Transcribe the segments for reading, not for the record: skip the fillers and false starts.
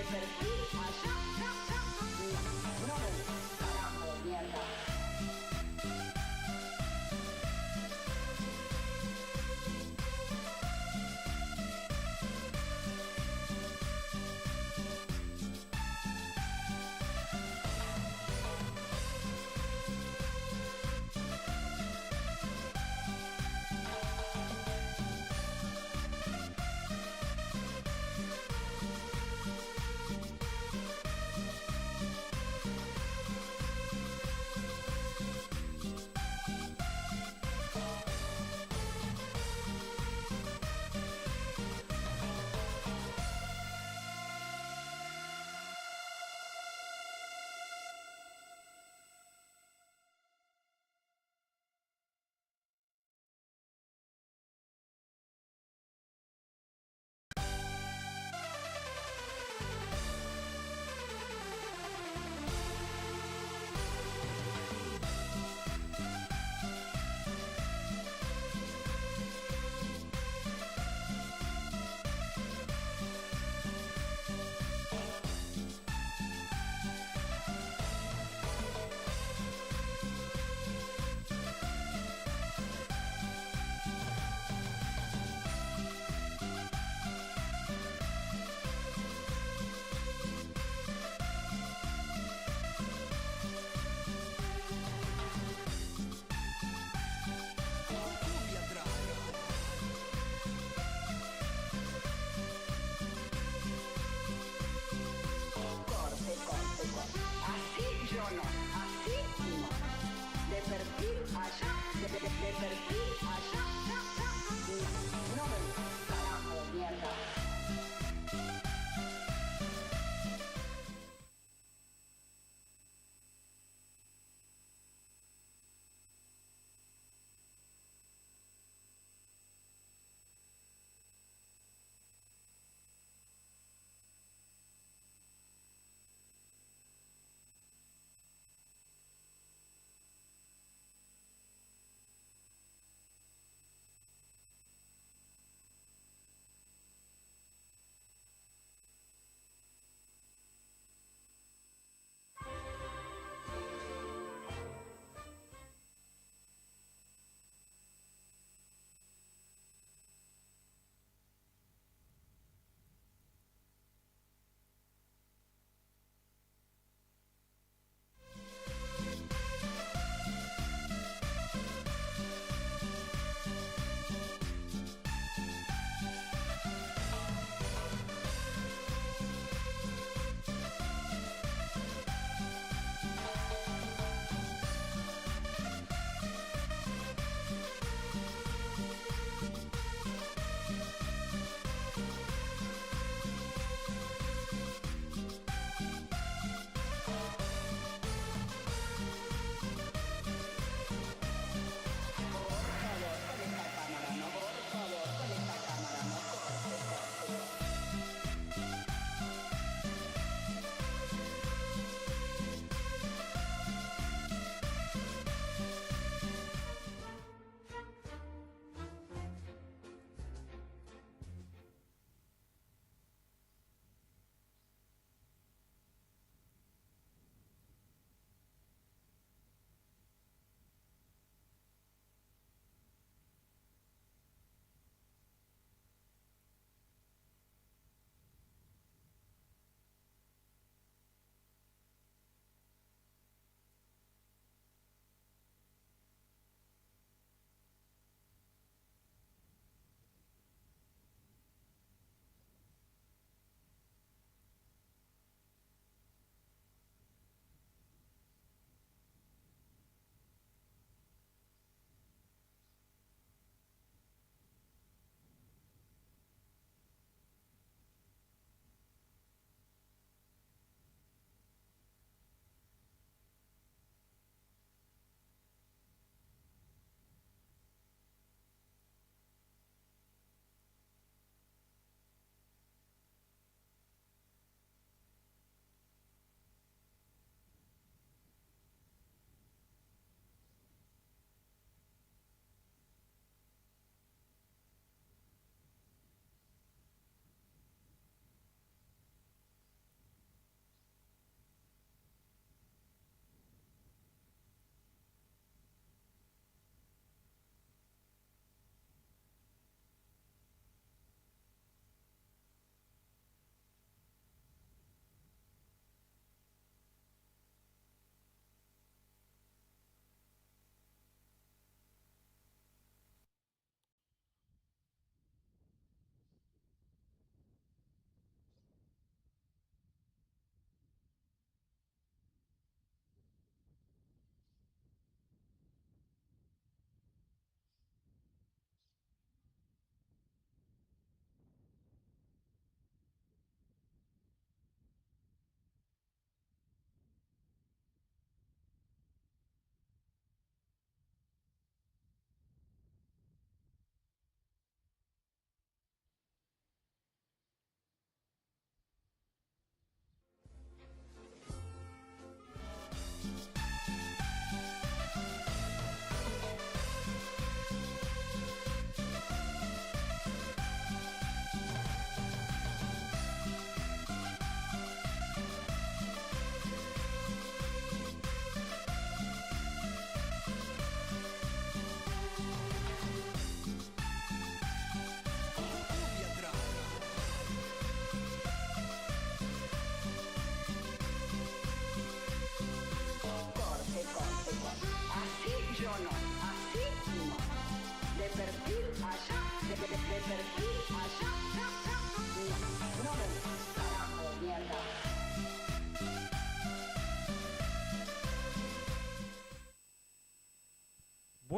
perfil allá. No, carajo, mierda.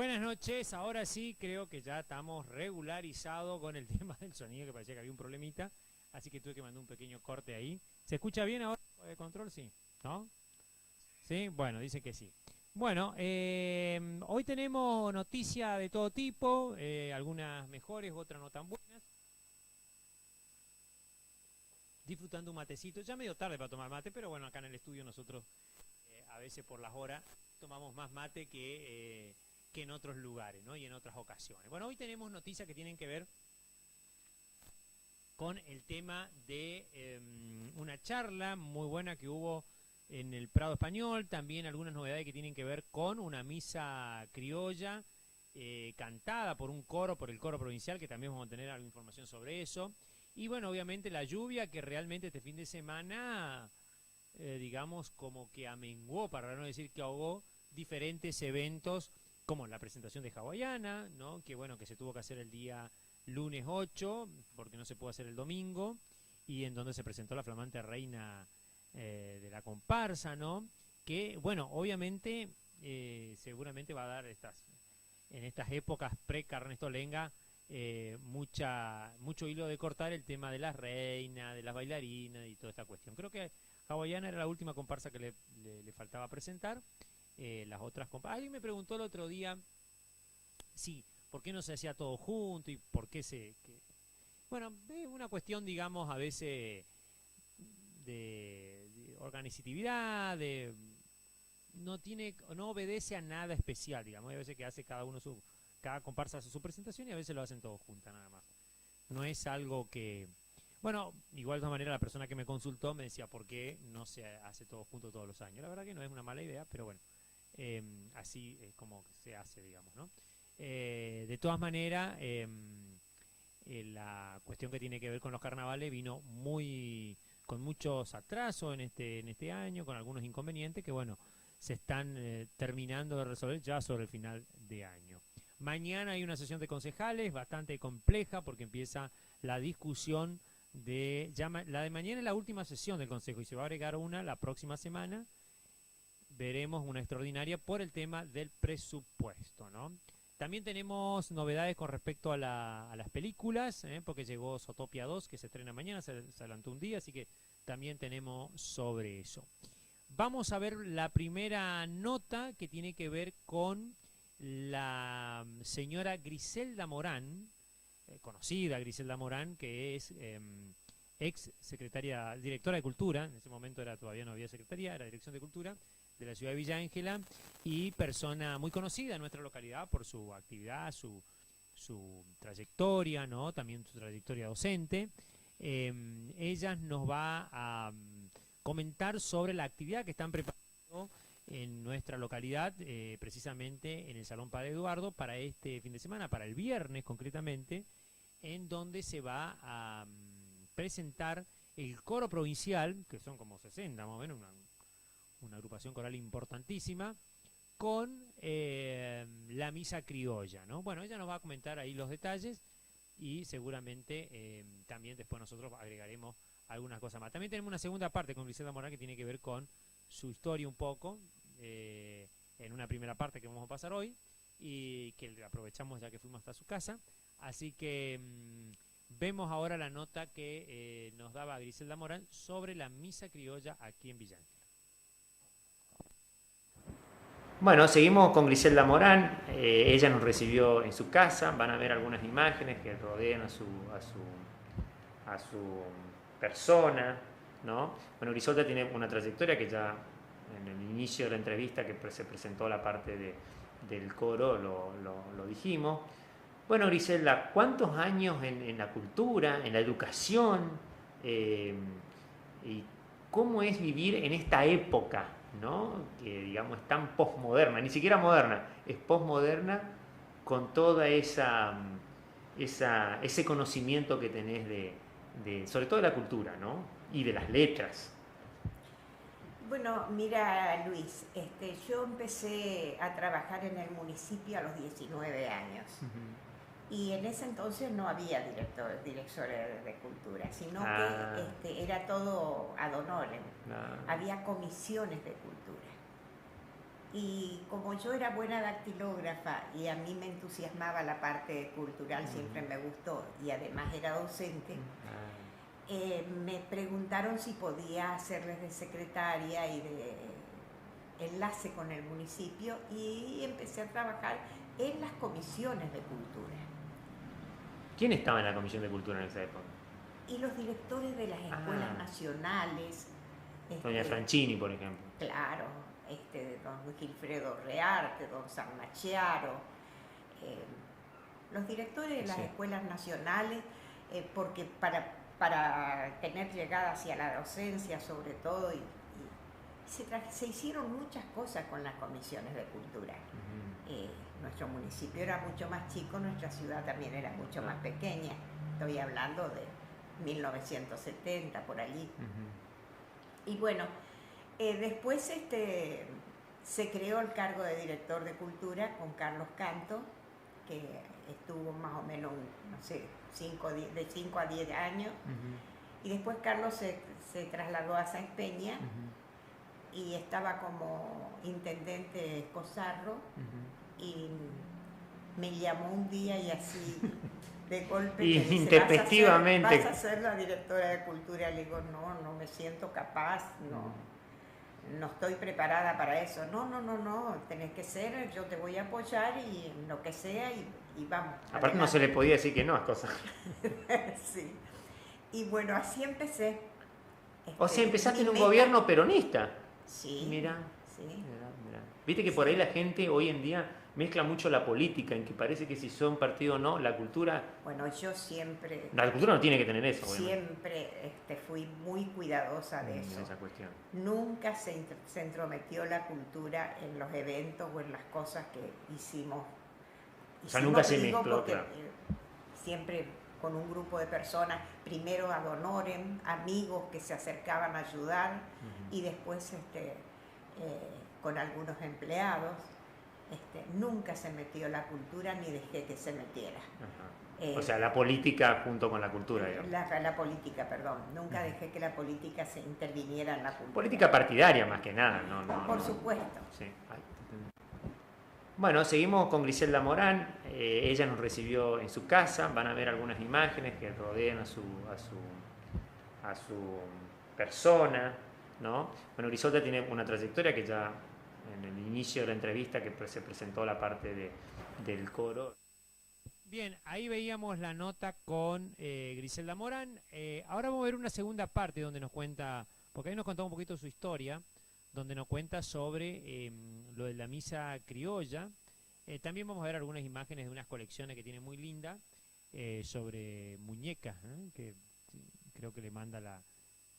Buenas noches, ahora sí creo que ya estamos regularizados con el tema del sonido, que parecía que había un problemita, así que tuve que mandar un pequeño corte ahí. ¿Se escucha bien ahora? ¿De control? Sí, ¿no? Sí, bueno, dice que sí. Bueno, hoy tenemos noticias de todo tipo, algunas mejores, otras no tan buenas. Disfrutando un matecito, ya medio tarde para tomar mate, pero bueno, acá en el estudio nosotros a veces por las horas tomamos más mate que en otros lugares, ¿no? Y en otras ocasiones. Bueno, hoy tenemos noticias que tienen que ver con el tema de una charla muy buena que hubo en el Prado Español, también algunas novedades que tienen que ver con una misa criolla cantada por un coro, por el coro provincial, que también vamos a tener alguna información sobre eso. Y bueno, obviamente la lluvia que realmente este fin de semana, digamos, como que amenguó, para no decir que ahogó, diferentes eventos, como la presentación de Hawaiana, ¿no? Que bueno, que se tuvo que hacer el día lunes 8, porque no se pudo hacer el domingo, y en donde se presentó la flamante reina de la comparsa, ¿no? Que, bueno, obviamente, seguramente va a dar en estas épocas pre-Carnestolenga, mucho hilo de cortar el tema de las reinas, de las bailarinas y toda esta cuestión. Creo que Hawaiana era la última comparsa que le faltaba presentar. Las otras comparsas. Alguien me preguntó el otro día, sí, ¿por qué no se hacía todo junto y por qué bueno, es una cuestión, digamos, a veces de organizatividad, no obedece a nada especial, digamos. Hay veces que hace cada comparsa hace su presentación y a veces lo hacen todos juntas nada más. No es algo que, bueno, igual de todas maneras la persona que me consultó me decía por qué no se hace todo junto todos los años. La verdad que no es una mala idea, pero bueno, así es como se hace, digamos, ¿no? De todas maneras, la cuestión que tiene que ver con los carnavales vino con muchos atrasos en este año, con algunos inconvenientes que, bueno, se están terminando de resolver ya sobre el final de año. Mañana hay una sesión de concejales bastante compleja porque empieza la discusión la de mañana es la última sesión del Consejo y se va a agregar una la próxima semana. Veremos una extraordinaria por el tema del presupuesto, ¿no? También tenemos novedades con respecto a las películas, porque llegó Zootopia 2, que se estrena mañana, se adelantó un día, así que también tenemos sobre eso. Vamos a ver la primera nota que tiene que ver con la señora Griselda Morán, conocida Griselda Morán, que es ex secretaria, directora de Cultura, en ese momento todavía no había secretaría, era Dirección de Cultura, de la ciudad de Villa Ángela, y persona muy conocida en nuestra localidad por su actividad, su trayectoria, ¿no? También su trayectoria docente. Ella nos va a comentar sobre la actividad que están preparando en nuestra localidad, precisamente en el Salón Padre Eduardo, para este fin de semana, para el viernes concretamente, en donde se va a presentar el coro provincial, que son como 60 más o menos, una agrupación coral importantísima, con la misa criolla, ¿no? Bueno, ella nos va a comentar ahí los detalles y seguramente también después nosotros agregaremos algunas cosas más. También tenemos una segunda parte con Griselda Morán que tiene que ver con su historia un poco, en una primera parte que vamos a pasar hoy y que aprovechamos ya que fuimos hasta su casa. Así que vemos ahora la nota que nos daba Griselda Morán sobre la misa criolla aquí en Villa Ángela. Bueno, seguimos con Griselda Morán. Ella nos recibió en su casa. Van a ver algunas imágenes que rodean a su persona, ¿no? Bueno, Griselda tiene una trayectoria que ya en el inicio de la entrevista que se presentó la parte del coro lo dijimos. Bueno, Griselda, ¿cuántos años en la cultura, en la educación? ¿Y cómo es vivir en esta época, ¿no? Que digamos es tan posmoderna, ni siquiera moderna, es posmoderna con toda ese conocimiento que tenés sobre todo de la cultura, ¿no? Y de las letras. Bueno, mira Luis, yo empecé a trabajar en el municipio a los 19 años. Y en ese entonces no había directores de cultura, sino que era todo ad honorem. Había comisiones de cultura. Y como yo era buena dactilógrafa y a mí me entusiasmaba la parte cultural, siempre me gustó, y además era docente, me preguntaron si podía hacerles de secretaria y de enlace con el municipio, y empecé a trabajar en las comisiones de cultura. ¿Quién estaba en la Comisión de Cultura en esa época? Y los directores de las escuelas nacionales. Doña Franchini, por ejemplo. Claro, don Gilfredo Rearte, don San Machiaro, los directores de las escuelas nacionales, porque para tener llegada hacia la docencia sobre todo, se hicieron muchas cosas con las comisiones de cultura. Nuestro municipio era mucho más chico, nuestra ciudad también era mucho más pequeña, estoy hablando de 1970, por allí. Y bueno, después se creó el cargo de director de cultura con Carlos Canto, que estuvo más o menos, no sé, de 5 a 10 años. Y después Carlos se trasladó a Sáenz Peña y estaba como intendente Escozarro, y me llamó un día y así de golpe y me dice, intempestivamente ¿vas a ser la directora de cultura? Le digo, no me siento capaz, no estoy preparada para eso. No, tenés que ser, yo te voy a apoyar y en lo que sea, y vamos. Aparte adelante. no se le podía decir que no a cosas. Sí. Y bueno, así empecé. O sea, empezaste en un gobierno peronista. Sí. Mira. Sí. Mira. Viste que por ahí la gente hoy en día mezcla mucho la política, en que parece que si son partido o no, la cultura... Bueno, yo siempre... La cultura no tiene que tener eso, obviamente. Siempre fui muy cuidadosa de eso. Esa cuestión. Nunca se entrometió la cultura en los eventos o en las cosas que hicimos. O sea, nunca se mezcló, porque, claro. Siempre con un grupo de personas, primero ad honorem, amigos que se acercaban a ayudar, y después con algunos empleados. Nunca se metió la cultura ni dejé que se metiera. O sea, la política junto con la cultura, digamos. La política, perdón. Nunca dejé que la política se interviniera en la cultura. Política partidaria más que nada, ¿no? Por supuesto. Sí. Bueno, seguimos con Griselda Morán. Ella nos recibió en su casa. Van a ver algunas imágenes que rodean a su persona, ¿no? Bueno, Griselda tiene una trayectoria que ya en el inicio de la entrevista que se presentó la parte del coro. Bien, ahí veíamos la nota con Griselda Morán. Ahora vamos a ver una segunda parte donde nos cuenta, porque ahí nos contó un poquito su historia, donde nos cuenta sobre lo de la misa criolla. También vamos a ver algunas imágenes de unas colecciones que tiene muy lindas sobre muñecas, que creo que le manda la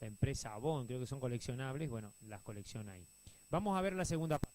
empresa Avon, creo que son coleccionables. Bueno, las colecciona ahí. Vamos a ver la segunda parte.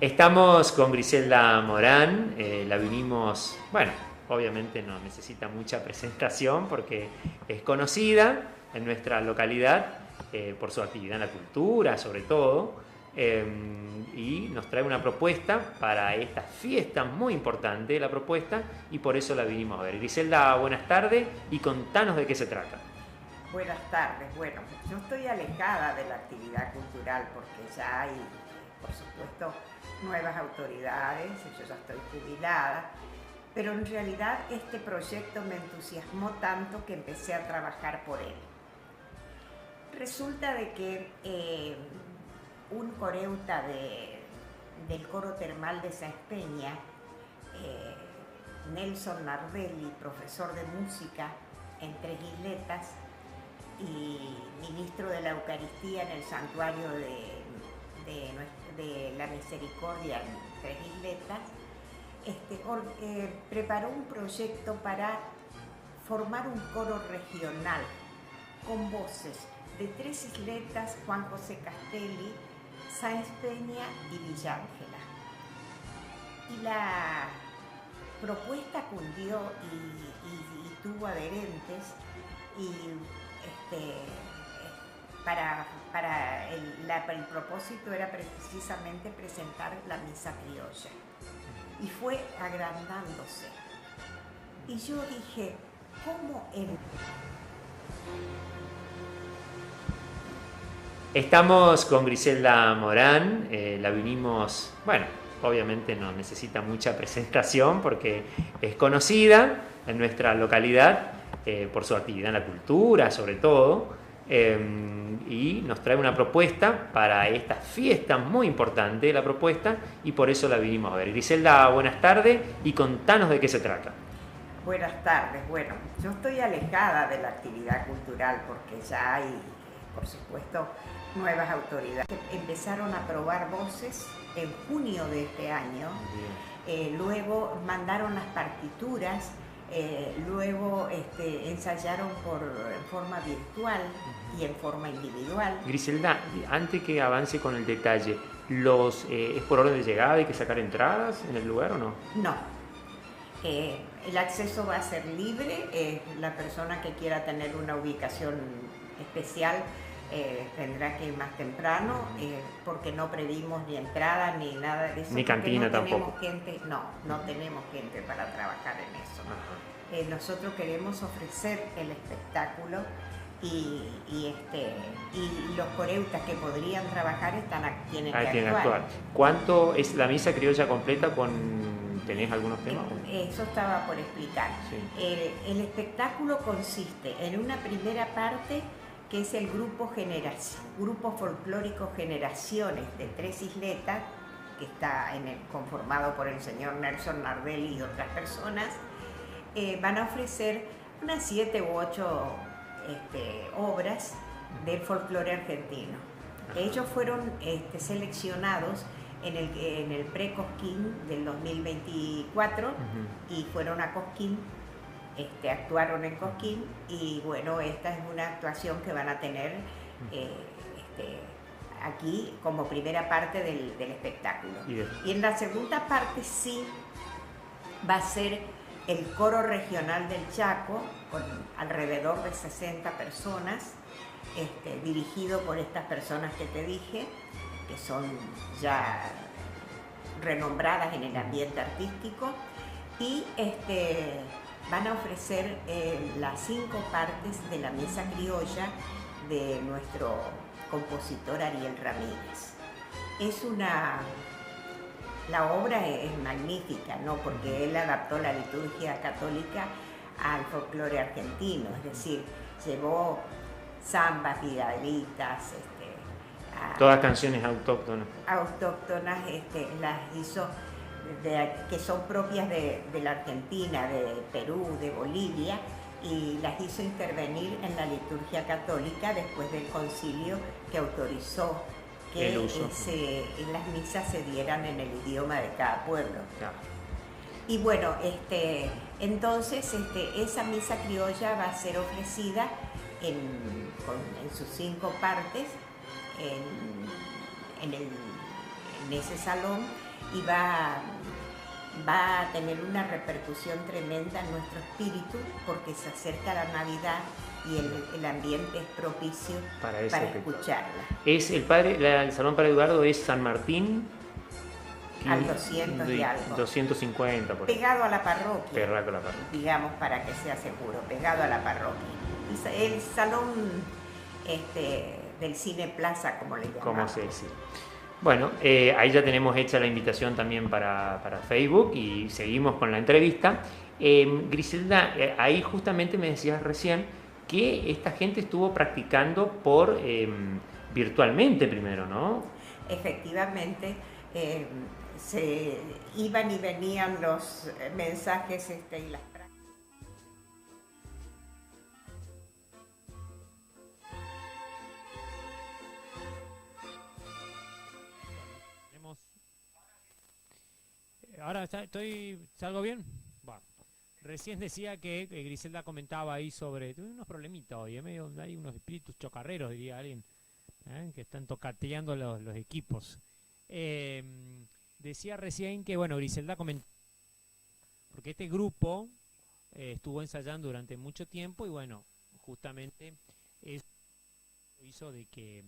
Estamos con Griselda Morán, la vinimos, bueno, obviamente no necesita mucha presentación porque es conocida en nuestra localidad por su actividad en la cultura, sobre todo, y nos trae una propuesta para esta fiesta muy importante, la propuesta, y por eso la vinimos a ver. Griselda, buenas tardes y contanos de qué se trata. Buenas tardes. Bueno, yo estoy alejada de la actividad cultural porque ya hay, por supuesto, nuevas autoridades, yo ya estoy jubilada, pero en realidad este proyecto me entusiasmó tanto que empecé a trabajar por él. Resulta de que un coreuta del coro termal de Sáenz Peña, Nelson Nardelli, profesor de música en Tres Isletas y ministro de la Eucaristía en el santuario de la Misericordia en Tres Isletas, preparó un proyecto para formar un coro regional con voces de Tres Isletas, Juan José Castelli, Sáenz Peña y Villa Ángela. Y la propuesta cundió y tuvo adherentes y el propósito era precisamente presentar la misa criolla y fue agrandándose. Y yo dije, ¿cómo Estamos con Griselda Morán, la vinimos, bueno, obviamente no necesita mucha presentación porque es conocida en nuestra localidad por su actividad en la cultura, sobre todo, y nos trae una propuesta para esta fiesta muy importante, la propuesta, y por eso la vinimos a ver. Griselda, buenas tardes y contanos de qué se trata. Buenas tardes. Bueno, yo estoy alejada de la actividad cultural porque ya hay, por supuesto, nuevas autoridades. Empezaron a probar voces en junio de este año, luego mandaron las partituras, luego ensayaron en forma virtual y en forma individual. Griselda, antes que avance con el detalle, ¿es por orden de llegada? ¿Hay que sacar entradas en el lugar o no? No. El acceso va a ser libre. La persona que quiera tener una ubicación especial tendrá que ir más temprano porque no previmos ni entrada ni nada de eso. Ni cantina tampoco. No tenemos gente para trabajar en eso. Nosotros queremos ofrecer el espectáculo y los coreutas que podrían trabajar tienen que actuar. ¿Cuánto es la misa criolla completa ¿Tenés algunos temas? Eso estaba por explicar. Sí. El espectáculo consiste en una primera parte que es el grupo folclórico Generaciones de Tres Isletas, que está conformado por el señor Nelson Nardelli y otras personas. Van a ofrecer unas 7 u 8 obras del folclore argentino. Ellos fueron seleccionados en el pre-Cosquín del 2024 y fueron a Cosquín, actuaron en Cosquín y bueno, esta es una actuación que van a tener aquí como primera parte del espectáculo. Y en la segunda parte sí va a ser el coro regional del Chaco con alrededor de 60 personas, dirigido por estas personas que te dije, que son ya renombradas en el ambiente artístico, y van a ofrecer las 5 partes de la misa criolla de nuestro compositor Ariel Ramírez. La obra es magnífica, ¿no? Porque él adaptó la liturgia católica al folclore argentino, es decir, llevó zambas, vidalitas, todas canciones autóctonas. Autóctonas, las hizo que son propias de la Argentina, de Perú, de Bolivia, y las hizo intervenir en la liturgia católica después del concilio que autorizó que las misas se dieran en el idioma de cada pueblo. Claro. Y bueno, entonces esa misa criolla va a ser ofrecida en sus 5 partes en ese salón, y va a tener una repercusión tremenda en nuestro espíritu porque se acerca la Navidad y el ambiente es propicio para escucharla. Es el Salón Padre Eduardo es San Martín al 200 y algo. 250 por ahí. Pegado a la parroquia. Pegado a la parroquia. Digamos, para que sea seguro, pegado a la parroquia. El salón del Cine Plaza, como le llamamos. Como se dice. Bueno, ahí ya tenemos hecha la invitación también para Facebook y seguimos con la entrevista. Griselda, ahí justamente me decías recién que esta gente estuvo practicando virtualmente primero, ¿no? Efectivamente, se iban y venían los mensajes y las prácticas. Ahora ¿salgo bien? Bueno, recién decía que Griselda comentaba ahí sobre unos problemitas hoy, hay unos espíritus chocarreros, diría alguien, que están tocateando los equipos. Decía recién que, bueno, Griselda comentó, porque este grupo estuvo ensayando durante mucho tiempo y, bueno, justamente eso hizo de que,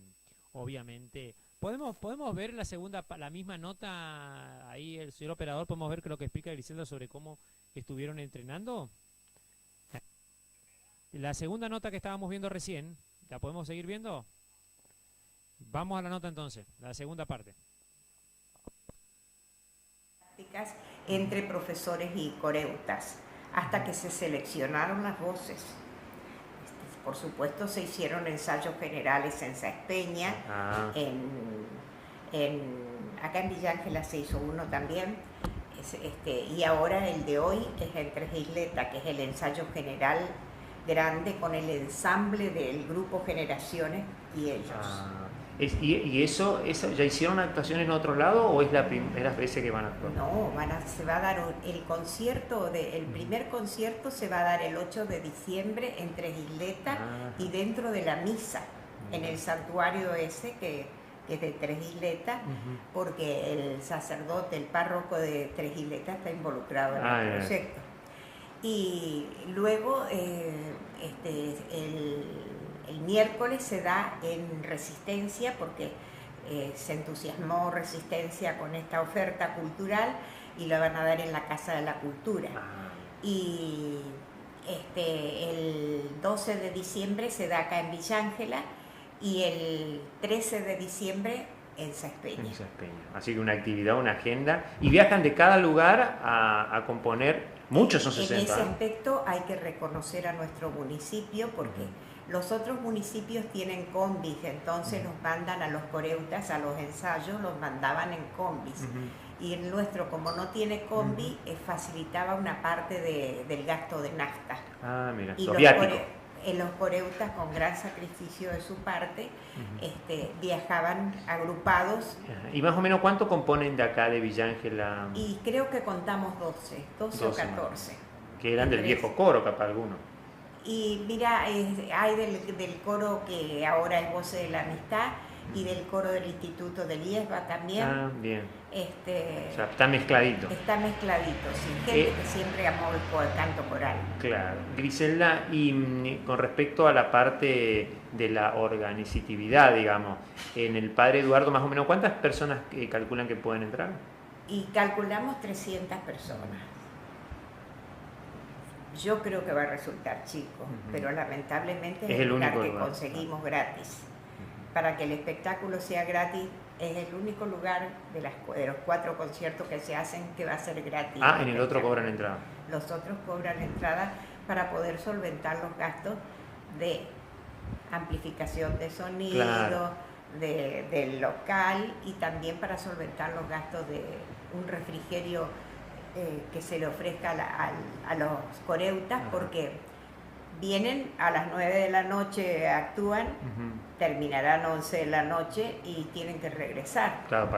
obviamente... ¿Podemos ver la misma nota ahí, el señor operador? ¿Podemos ver lo que explica Griselda sobre cómo estuvieron entrenando? La segunda nota que estábamos viendo recién, ¿la podemos seguir viendo? Vamos a la nota entonces, la segunda parte. Prácticas entre profesores y coreutas, hasta que se seleccionaron las voces. Por supuesto, se hicieron ensayos generales en Sáenz Peña, acá en Villa Ángela se hizo uno también, y ahora el de hoy es en Tres Isletas, que es el ensayo general grande con el ensamble del grupo Generaciones y ellos. ¿Y eso ya hicieron actuaciones en otro lado o es la primera vez que van a actuar? No, se va a dar el concierto, el primer concierto se va a dar el 8 de diciembre en Tres Isletas y dentro de la misa, en el santuario ese que es de Tres Isletas, porque el sacerdote, el párroco de Tres Isletas está involucrado en el proyecto. Y luego el miércoles se da en Resistencia porque se entusiasmó Resistencia con esta oferta cultural y la van a dar en la Casa de la Cultura. Y el 12 de diciembre se da acá en Villa Ángela y el 13 de diciembre en Sáenz Peña. Así que una actividad, una agenda. Y viajan de cada lugar a componer, muchos son 60. En ese aspecto hay que reconocer a nuestro municipio porque los otros municipios tienen combis, entonces nos mandan a los coreutas, a los ensayos, los mandaban en combis. Y el nuestro, como no tiene combi, facilitaba una parte del gasto de nafta. Mira, y los coreutas, con gran sacrificio de su parte, viajaban agrupados. ¿Y más o menos cuánto componen de acá, de Villa Ángela? Y creo que contamos 12 o 14. Que eran del viejo coro, capaz alguno. Y mira, hay del coro que ahora es Voces de la Amistad y del coro del Instituto de Liesba también. Bien. O sea, está mezcladito. Está mezcladito, sí. Gente que siempre amó el canto coral. Claro. Griselda, y con respecto a la parte de la organizatividad, digamos, en el Padre Eduardo, más o menos, ¿cuántas personas calculan que pueden entrar? Y calculamos 300 personas. Yo creo que va a resultar chico, pero lamentablemente es el lugar que conseguimos gratis. Para que el espectáculo sea gratis, es el único lugar de los 4 conciertos que se hacen que va a ser gratis. En el otro cobran entrada. Los otros cobran entrada para poder solventar los gastos de amplificación de sonido, del local y también para solventar los gastos de un refrigerio que se le ofrezca a los coreutas, porque vienen a las 9 de la noche, actúan, terminarán 11 de la noche y tienen que regresar. Claro,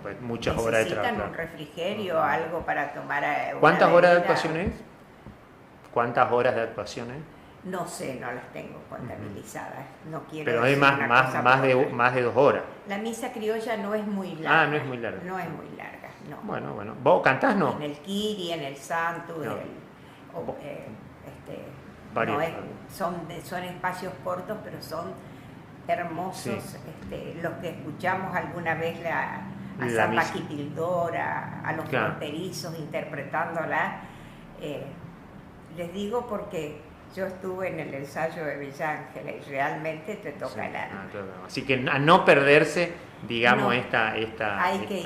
pues muchas horas de trabajo. Necesitan un refrigerio, algo para tomar. ¿Cuántas horas de actuación es? ¿Cuántas horas de actuación es? No sé, no las tengo contabilizadas. No quiero Pero hay decir una cosa por otra. más de 2 horas. La misa criolla no es muy larga. Ah, no es muy larga. No es muy larga, no. Bueno, bueno. ¿Vos cantás, no? En el Kiri, en el Santo, No. Varios. no es, son espacios cortos, pero son hermosos. Sí. Los que escuchamos alguna vez a La San misa. Paquipildora, a los Claro. fronterizos interpretándola, les digo porque yo estuve en el ensayo de Villa Ángela y realmente te toca el alma. Claro. Así que a no perderse, digamos, No. esta. Hay que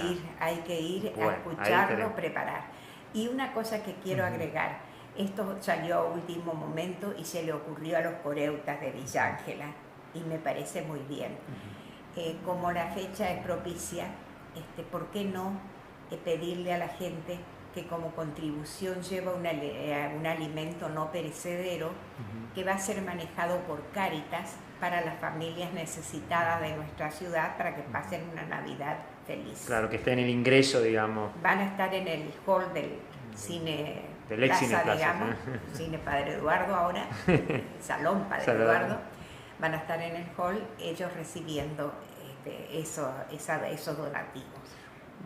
ir Bueno, a ahí escucharlo, tenemos. preparar. Y una cosa que quiero agregar, esto salió a último momento y se le ocurrió a los coreutas de Villa Ángela y me parece muy bien. Como la fecha es propicia, ¿por qué no pedirle a la gente que como contribución lleva un alimento no perecedero que va a ser manejado por Cáritas para las familias necesitadas de nuestra ciudad para que pasen una Navidad feliz? Claro, que esté en el ingreso, digamos. Van a estar en el hall del Cine Del ex Cine Plaza, digamos, Cine Padre Eduardo ahora, Salón Padre Salón. Eduardo. Van a estar en el hall ellos recibiendo esos donativos.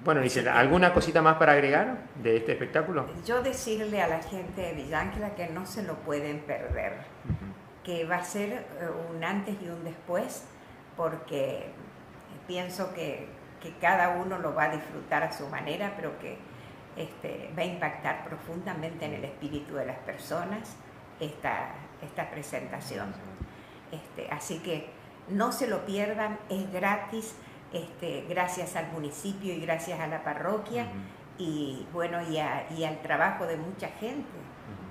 Bueno, Gisela, ¿alguna cosita más para agregar de este espectáculo? Yo decirle a la gente de Villa Ángela que no se lo pueden perder, que va a ser un antes y un después, porque pienso que cada uno lo va a disfrutar a su manera, pero que va a impactar profundamente en el espíritu de las personas esta presentación. Así que no se lo pierdan, es gratis. Gracias al municipio y gracias a la parroquia y bueno y al trabajo de mucha gente,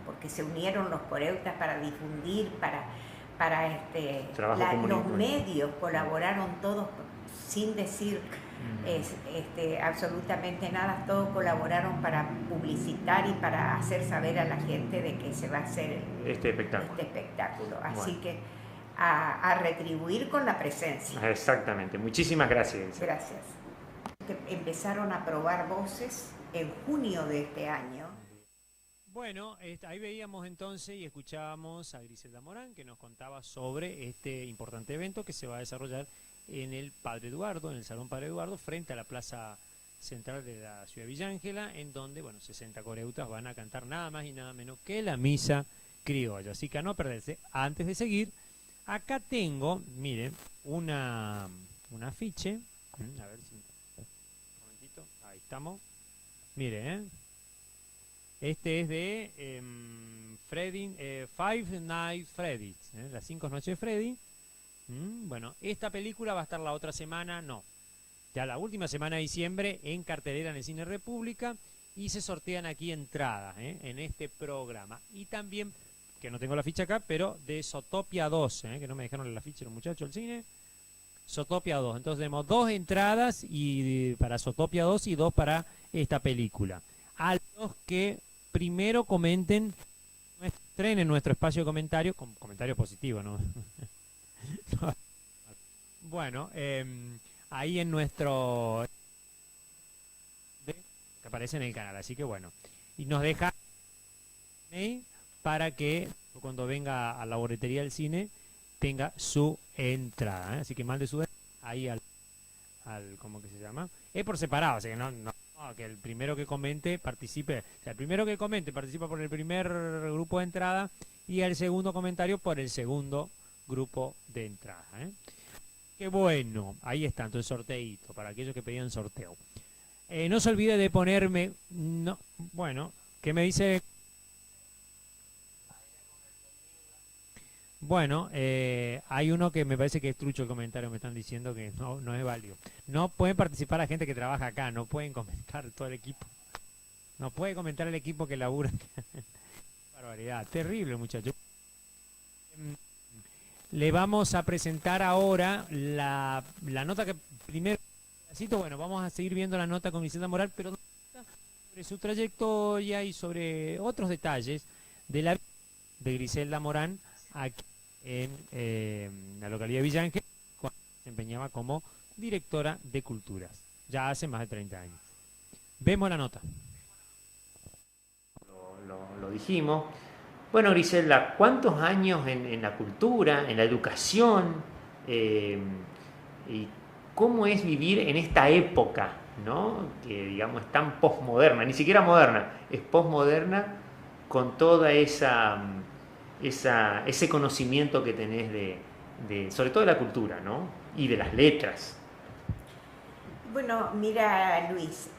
porque se unieron los coreutas para difundir, los medios colaboraron todos sin decir absolutamente nada, todos colaboraron para publicitar y para hacer saber a la gente de que se va a hacer este espectáculo. Así Bueno. que a retribuir con la presencia. Exactamente. Muchísimas gracias. Gracias. Empezaron a probar voces en junio de este año. Bueno, ahí veíamos entonces y escuchábamos a Griselda Morán que nos contaba sobre este importante evento que se va a desarrollar en el Padre Eduardo, en el Salón Padre Eduardo, frente a la plaza central de la ciudad de Villa Ángela, en donde, 60 coreutas van a cantar nada más y nada menos que la misa criolla. Así que a no perderse. Antes de seguir, acá tengo, miren, un afiche. A ver si... Un momentito, ahí estamos. Miren, este es de Five Nights Freddy's, las 5 noches de Freddy. Bueno, esta película va a estar la otra semana, ya la última semana de diciembre en cartelera en el Cine República y se sortean aquí entradas en este programa. Y también, que no tengo la ficha acá, pero de Zootopia 2, que no me dejaron la ficha los muchachos del cine. Zootopia 2, entonces tenemos 2 entradas para Zootopia 2 y 2 para esta película. A los que primero comenten, estrenen nuestro espacio de comentarios, con comentarios positivos, ¿no? Bueno, ahí en nuestro... que aparece en el canal, así que bueno. Y nos deja mail para que cuando venga a la boletería del cine tenga su entrada, así que mande su ahí al ¿cómo que se llama? Es por separado, así que no, que el primero que comente participe, o sea, el primero que comente participa por el primer grupo de entrada y el segundo comentario por el segundo grupo de entrada, Qué bueno, ahí está, entonces sorteito para aquellos que pedían sorteo. No se olvide de ponerme, ¿qué me dice? Bueno, hay uno que me parece que es trucho el comentario, me están diciendo que no es válido. No pueden participar la gente que trabaja acá, no pueden comentar todo el equipo. No puede comentar el equipo que labura. Barbaridad, terrible muchachos. Le vamos a presentar ahora la nota que primero, vamos a seguir viendo la nota con Griselda Morán, pero sobre su trayectoria y sobre otros detalles de la vida de Griselda Morán aquí en la localidad de Villa Ángela, cuando se desempeñaba como directora de Culturas, ya hace más de 30 años. Vemos la nota. Lo dijimos, Bueno, Griselda, ¿cuántos años en la cultura, en la educación? ¿Y cómo es vivir en esta época, ¿no? Que digamos es tan posmoderna, ni siquiera moderna, es posmoderna con toda ese conocimiento que tenés sobre todo de la cultura, ¿no? Y de las letras. Bueno, mira Luis,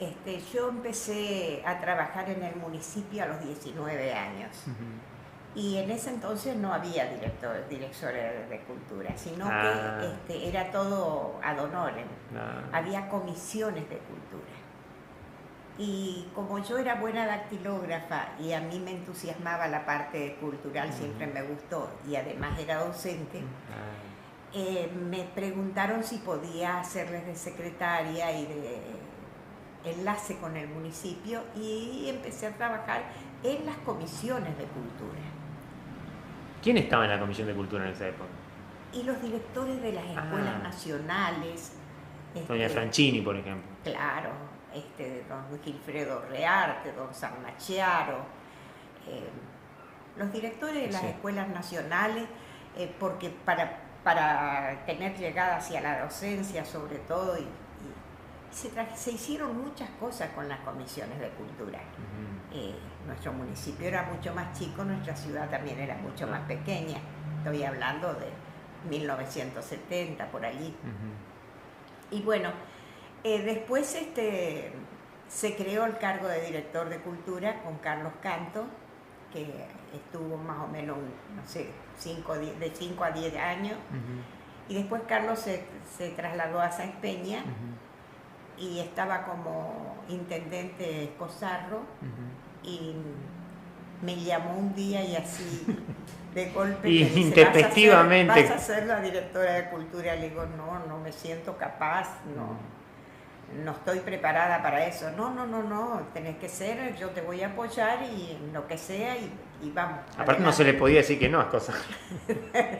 yo empecé a trabajar en el municipio a los 19 años. Y en ese entonces no había directores de cultura, sino que era todo ad honorem. Había comisiones de cultura. Y como yo era buena dactilógrafa y a mí me entusiasmaba la parte cultural, siempre me gustó, y además era docente, me preguntaron si podía hacerles de secretaria y de enlace con el municipio, y empecé a trabajar en las comisiones de cultura. ¿Quién estaba en la Comisión de Cultura en esa época? Y los directores de las escuelas nacionales. Doña Franchini, por ejemplo. Claro, don Gilfredo Rearte, don Sarnachiaro, los directores de las escuelas nacionales, porque para tener llegada hacia la docencia sobre todo, se hicieron muchas cosas con las comisiones de cultura. Nuestro municipio era mucho más chico, nuestra ciudad también era mucho más pequeña. Estoy hablando de 1970, por allí. Y bueno, después se creó el cargo de director de cultura con Carlos Canto, que estuvo más o menos, no sé, de 5 a 10 años. Y después Carlos se trasladó a Sáenz Peña y estaba como intendente Escozarro. Y me llamó un día y así de golpe y me dice, intempestivamente ¿vas a ser la directora de cultura? Le digo, no me siento capaz, no estoy preparada para eso. No, tenés que ser, yo te voy a apoyar y en lo que sea y vamos. Aparte adelante. no se le podía decir que no a cosas.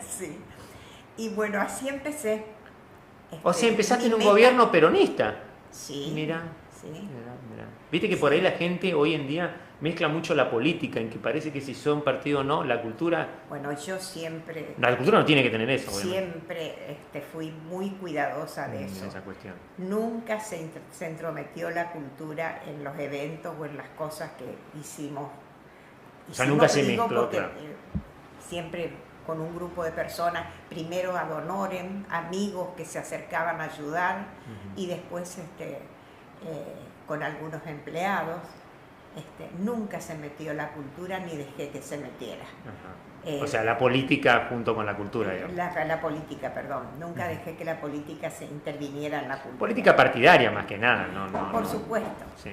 Sí. Y bueno, así empecé. O sea, empezaste en un gobierno peronista. Sí. Mira. Sí. Mira. Viste que por ahí la gente hoy en día mezcla mucho la política, en que parece que si son partido o no, la cultura... Bueno, yo siempre... La cultura no tiene que tener eso, obviamente. Siempre fui muy cuidadosa de eso. Esa cuestión. Nunca se entrometió la cultura en los eventos o en las cosas que hicimos. O sea, nunca se mezcló, porque, claro. Siempre con un grupo de personas, primero ad honorem, amigos que se acercaban a ayudar, y después con algunos empleados. Nunca se metió la cultura ni dejé que se metiera. O sea, la política junto con la cultura, digamos. La política, perdón. Nunca dejé que la política se interviniera en la cultura. Política partidaria más que nada, ¿no? Por supuesto. Sí.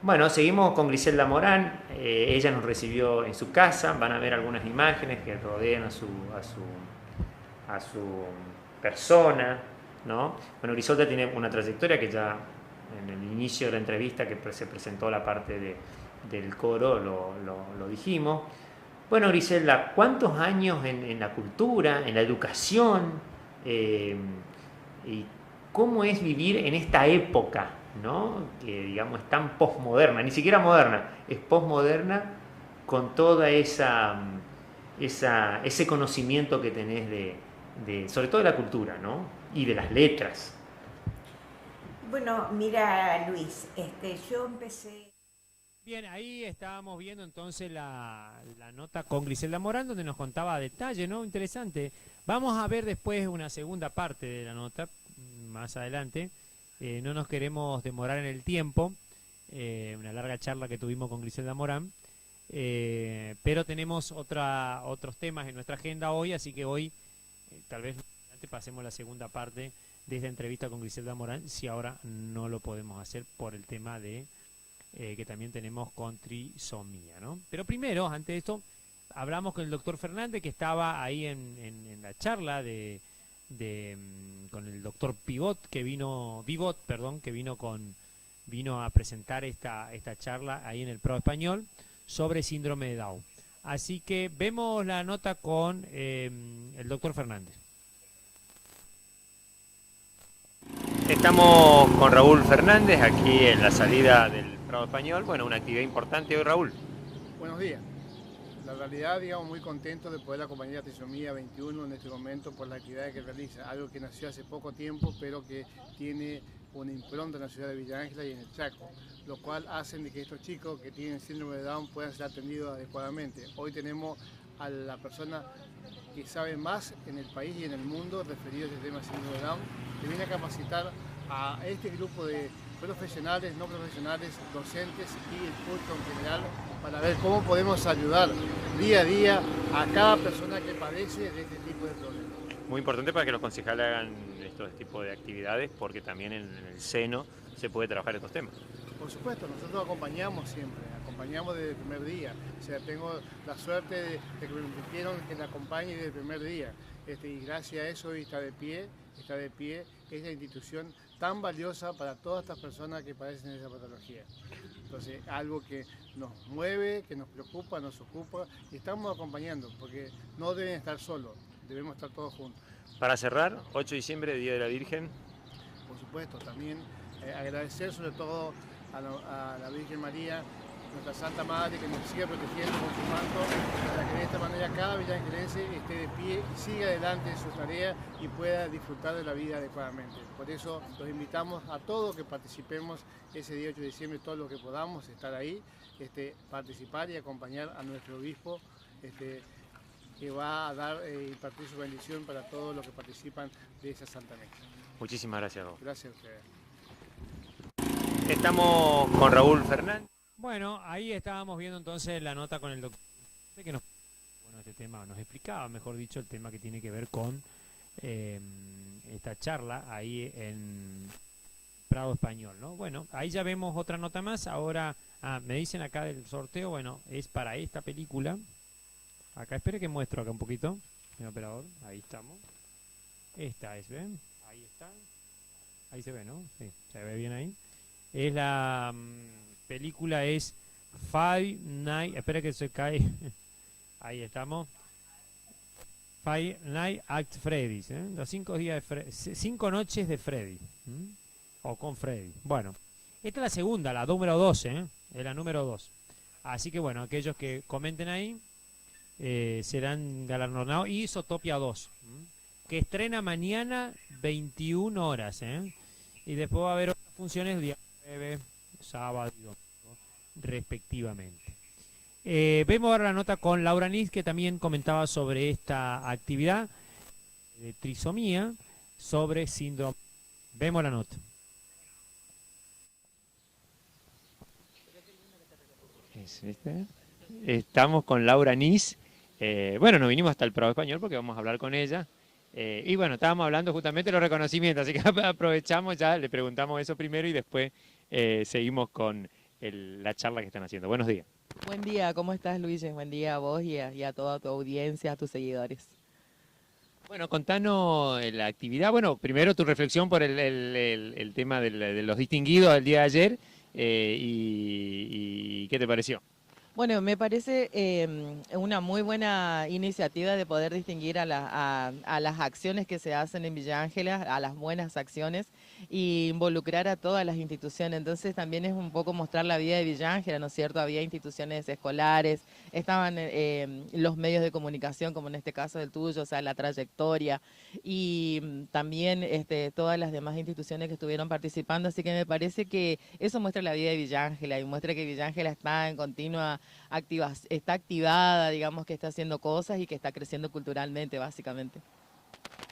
Bueno, seguimos con Griselda Morán. Ella nos recibió en su casa. Van a ver algunas imágenes que rodean a su persona, ¿no? Bueno, Griselda tiene una trayectoria que ya en el inicio de la entrevista que se presentó la parte del coro lo dijimos. Bueno, Griselda, ¿cuántos años en la cultura, en la educación? ¿Y cómo es vivir en esta época, ¿no? Que digamos es tan posmoderna, ni siquiera moderna, es posmoderna con toda ese conocimiento que tenés sobre todo de la cultura, ¿no? Y de las letras. Bueno, mira Luis, yo empecé... Bien, ahí estábamos viendo entonces la nota con Griselda Morán, donde nos contaba a detalle, ¿no? Interesante. Vamos a ver después una segunda parte de la nota, más adelante. No nos queremos demorar en el tiempo, una larga charla que tuvimos con Griselda Morán, pero tenemos otros temas en nuestra agenda hoy, así que hoy tal vez pasemos la segunda parte de esta entrevista con Griselda Morán, si ahora no lo podemos hacer por el tema de que también tenemos con trisomía, ¿no? Pero primero, antes de esto, hablamos con el doctor Fernández, que estaba ahí en la charla con el doctor Vivot, que vino a presentar esta charla ahí en el Pro Español sobre síndrome de Down. Así que vemos la nota con el doctor Fernández. Estamos con Raúl Fernández aquí en la salida del Prado Español. Bueno, una actividad importante hoy, Raúl. Buenos días. La realidad, digamos, muy contento de poder acompañar a Trisomía 21 en este momento por las actividades que realiza, algo que nació hace poco tiempo, pero que tiene una impronta en la ciudad de Villa Ángela y en el Chaco, lo cual hacen de que estos chicos que tienen síndrome de Down puedan ser atendidos adecuadamente. Hoy tenemos a la persona que sabe más en el país y en el mundo referido a este tema de síndrome de Down, que viene a capacitar a este grupo de profesionales, no profesionales, docentes y el público en general para ver cómo podemos ayudar día a día a cada persona que padece de este tipo de problemas. Muy importante para que los concejales hagan estos tipos de actividades, porque también en el seno se puede trabajar estos temas. Por supuesto, nosotros acompañamos siempre, acompañamos desde el primer día. O sea, tengo la suerte de que me permitieron que la acompañe desde el primer día. Y gracias a eso hoy está de pie esta institución tan valiosa para todas estas personas que padecen esa patología. Entonces, algo que nos mueve, que nos preocupa, nos ocupa y estamos acompañando, porque no deben estar solos, debemos estar todos juntos. Para cerrar, 8 de diciembre, Día de la Virgen. Por supuesto, también agradecer sobre todo a la Virgen María, nuestra Santa Madre, que nos sigue protegiendo con su manto, para que de esta manera cada villaangelense esté de pie y siga adelante en su tarea y pueda disfrutar de la vida adecuadamente. Por eso los invitamos a todos que participemos ese día 8 de diciembre, todo lo que podamos, estar ahí, participar y acompañar a nuestro obispo, que va a dar y impartir su bendición para todos los que participan de esa Santa Misa. Muchísimas gracias a vos. Gracias a ustedes. Estamos con Raúl Fernández. Bueno, ahí estábamos viendo entonces la nota con el doctor que este tema nos explicaba, mejor dicho, el tema que tiene que ver con esta charla ahí en Prado Español, ¿no? Bueno, ahí ya vemos otra nota más. Ahora, me dicen acá del sorteo, bueno, es para esta película. Acá, espere que muestro acá un poquito, señor operador, ahí estamos. Esta es, ¿ven? Ahí está. Ahí se ve, ¿no? Sí, se ve bien ahí. Es la película es Five Nights, espera que se cae. Ahí estamos. Five Nights at Freddy's, los 5 noches de Freddy. O con Freddy. Bueno, esta es la segunda, la número 2, es la número 2. Así que bueno, aquellos que comenten ahí serán galardonados. Y Zootopia 2, que estrena mañana 21 horas, y después va a haber otras funciones el día 9, sábado y domingo, respectivamente. Vemos ahora la nota con Laura Nis, que también comentaba sobre esta actividad de trisomía, sobre síndrome. Vemos la nota. ¿Viste? Estamos con Laura Nis. Bueno, nos vinimos hasta el Prado Español porque vamos a hablar con ella. Y bueno, estábamos hablando justamente de los reconocimientos, así que aprovechamos ya, le preguntamos eso primero y después seguimos con la charla que están haciendo. Buenos días. Buen día, ¿cómo estás, Luis? Buen día a vos y a toda tu audiencia, a tus seguidores. Bueno, contanos la actividad. Bueno, primero tu reflexión por el tema de los distinguidos del día de ayer y ¿qué te pareció? Bueno, me parece una muy buena iniciativa de poder distinguir a las acciones que se hacen en Villa Ángela, a las buenas acciones, y involucrar a todas las instituciones. Entonces también es un poco mostrar la vida de Villa Ángela, ¿no es cierto? Había instituciones escolares, estaban los medios de comunicación, como en este caso el tuyo, o sea, la trayectoria, y también todas las demás instituciones que estuvieron participando. Así que me parece que eso muestra la vida de Villa Ángela y muestra que Villa Ángela está en continua está activada, digamos, que está haciendo cosas y que está creciendo culturalmente, básicamente.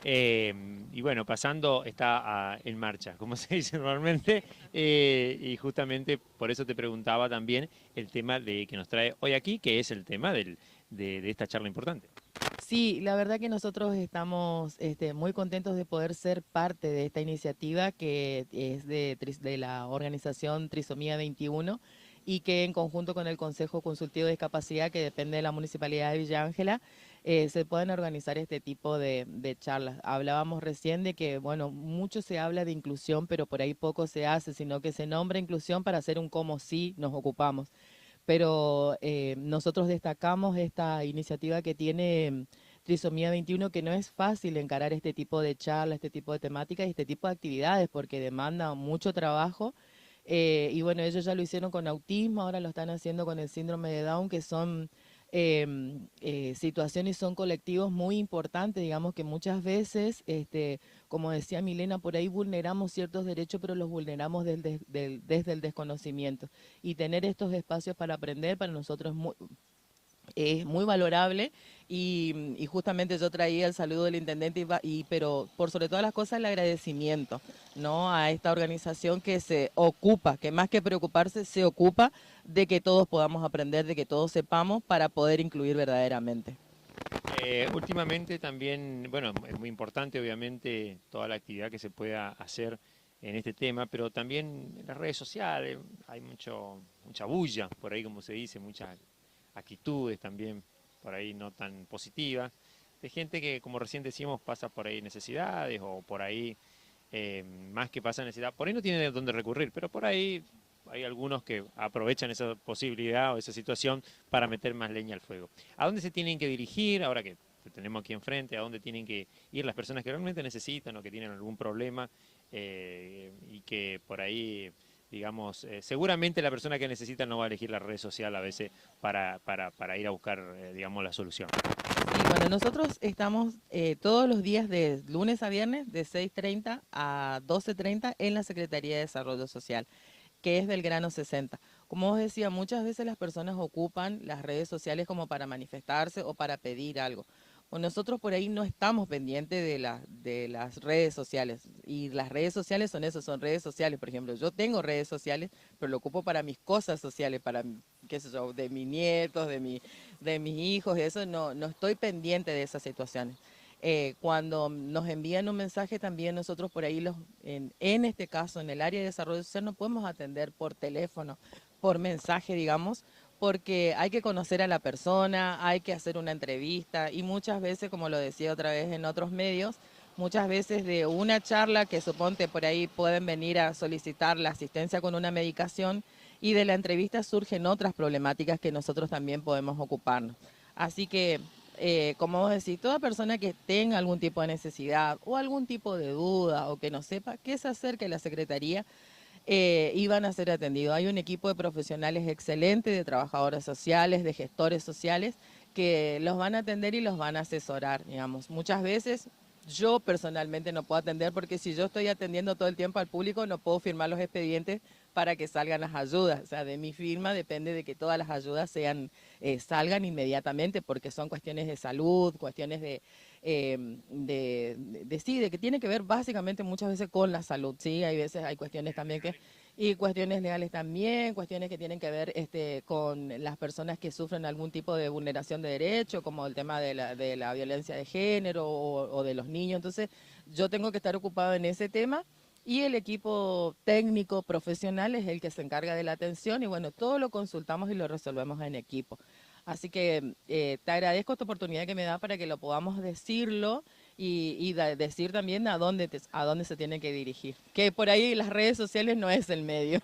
Y bueno, pasando, está en marcha, como se dice normalmente, y justamente por eso te preguntaba también el tema que nos trae hoy aquí, que es el tema de esta charla importante. Sí, la verdad que nosotros estamos muy contentos de poder ser parte de esta iniciativa que es de la organización Trisomía 21, y que en conjunto con el Consejo Consultivo de Discapacidad, que depende de la Municipalidad de Villa Ángela, se pueden organizar este tipo de charlas. Hablábamos recién de que, bueno, mucho se habla de inclusión, pero por ahí poco se hace, sino que se nombra inclusión para hacer un cómo sí nos ocupamos. Pero nosotros destacamos esta iniciativa que tiene Trisomía 21, que no es fácil encarar este tipo de charlas, este tipo de temáticas y este tipo de actividades, porque demanda mucho trabajo. Y bueno, ellos ya lo hicieron con autismo, ahora lo están haciendo con el síndrome de Down, que son situaciones, son colectivos muy importantes, digamos que muchas veces, como decía Milena, por ahí vulneramos ciertos derechos, pero los vulneramos desde el desconocimiento. Y tener estos espacios para aprender para nosotros es muy valorable y justamente yo traía el saludo del intendente, pero por sobre todas las cosas el agradecimiento, ¿no?, a esta organización que se ocupa, que más que preocuparse, se ocupa de que todos podamos aprender, de que todos sepamos para poder incluir verdaderamente. Últimamente también, bueno, es muy importante obviamente toda la actividad que se pueda hacer en este tema, pero también en las redes sociales hay mucha bulla, por ahí como se dice, muchas actitudes también por ahí no tan positivas, de gente que, como recién decíamos, pasa por ahí necesidades o por ahí, más que pasa necesidad, por ahí no tienen de dónde recurrir, pero por ahí hay algunos que aprovechan esa posibilidad o esa situación para meter más leña al fuego. ¿A dónde se tienen que dirigir ahora que te tenemos aquí enfrente? ¿A dónde tienen que ir las personas que realmente necesitan o que tienen algún problema y que por ahí, digamos, seguramente la persona que necesita no va a elegir la red social a veces para ir a buscar, digamos, la solución? Sí, bueno, nosotros estamos todos los días de lunes a viernes de 6:30 a 12:30 en la Secretaría de Desarrollo Social, que es Belgrano 60. Como os decía, muchas veces las personas ocupan las redes sociales como para manifestarse o para pedir algo. O nosotros por ahí no estamos pendientes de las redes sociales. Y las redes sociales son eso, son redes sociales. Por ejemplo, yo tengo redes sociales, pero lo ocupo para mis cosas sociales, para, qué sé yo, de mis nietos, de mis hijos, y eso no estoy pendiente de esas situaciones. Cuando nos envían un mensaje también nosotros por ahí, en este caso, en el área de desarrollo social, no podemos atender por teléfono, por mensaje, digamos, porque hay que conocer a la persona, hay que hacer una entrevista y muchas veces, como lo decía otra vez en otros medios, muchas veces de una charla que suponte por ahí pueden venir a solicitar la asistencia con una medicación y de la entrevista surgen otras problemáticas que nosotros también podemos ocuparnos. Así que, como vos decís, toda persona que tenga algún tipo de necesidad o algún tipo de duda o que no sepa, que se acerque a la Secretaría y van a ser atendidos. Hay un equipo de profesionales excelente, de trabajadores sociales, de gestores sociales, que los van a atender y los van a asesorar, digamos. Muchas veces yo personalmente no puedo atender porque si yo estoy atendiendo todo el tiempo al público no puedo firmar los expedientes para que salgan las ayudas. O sea, de mi firma depende de que todas las ayudas salgan inmediatamente porque son cuestiones de salud, cuestiones sí, de que tiene que ver básicamente muchas veces con la salud, ¿sí? Hay veces, hay cuestiones también y cuestiones legales también, cuestiones que tienen que ver con las personas que sufren algún tipo de vulneración de derecho, como el tema de la violencia de género o de los niños. Entonces, yo tengo que estar ocupado en ese tema y el equipo técnico profesional es el que se encarga de la atención y bueno, todo lo consultamos y lo resolvemos en equipo. Así que te agradezco esta oportunidad que me da para que lo podamos decirlo y decir también a dónde se tiene que dirigir. Que por ahí las redes sociales no es el medio.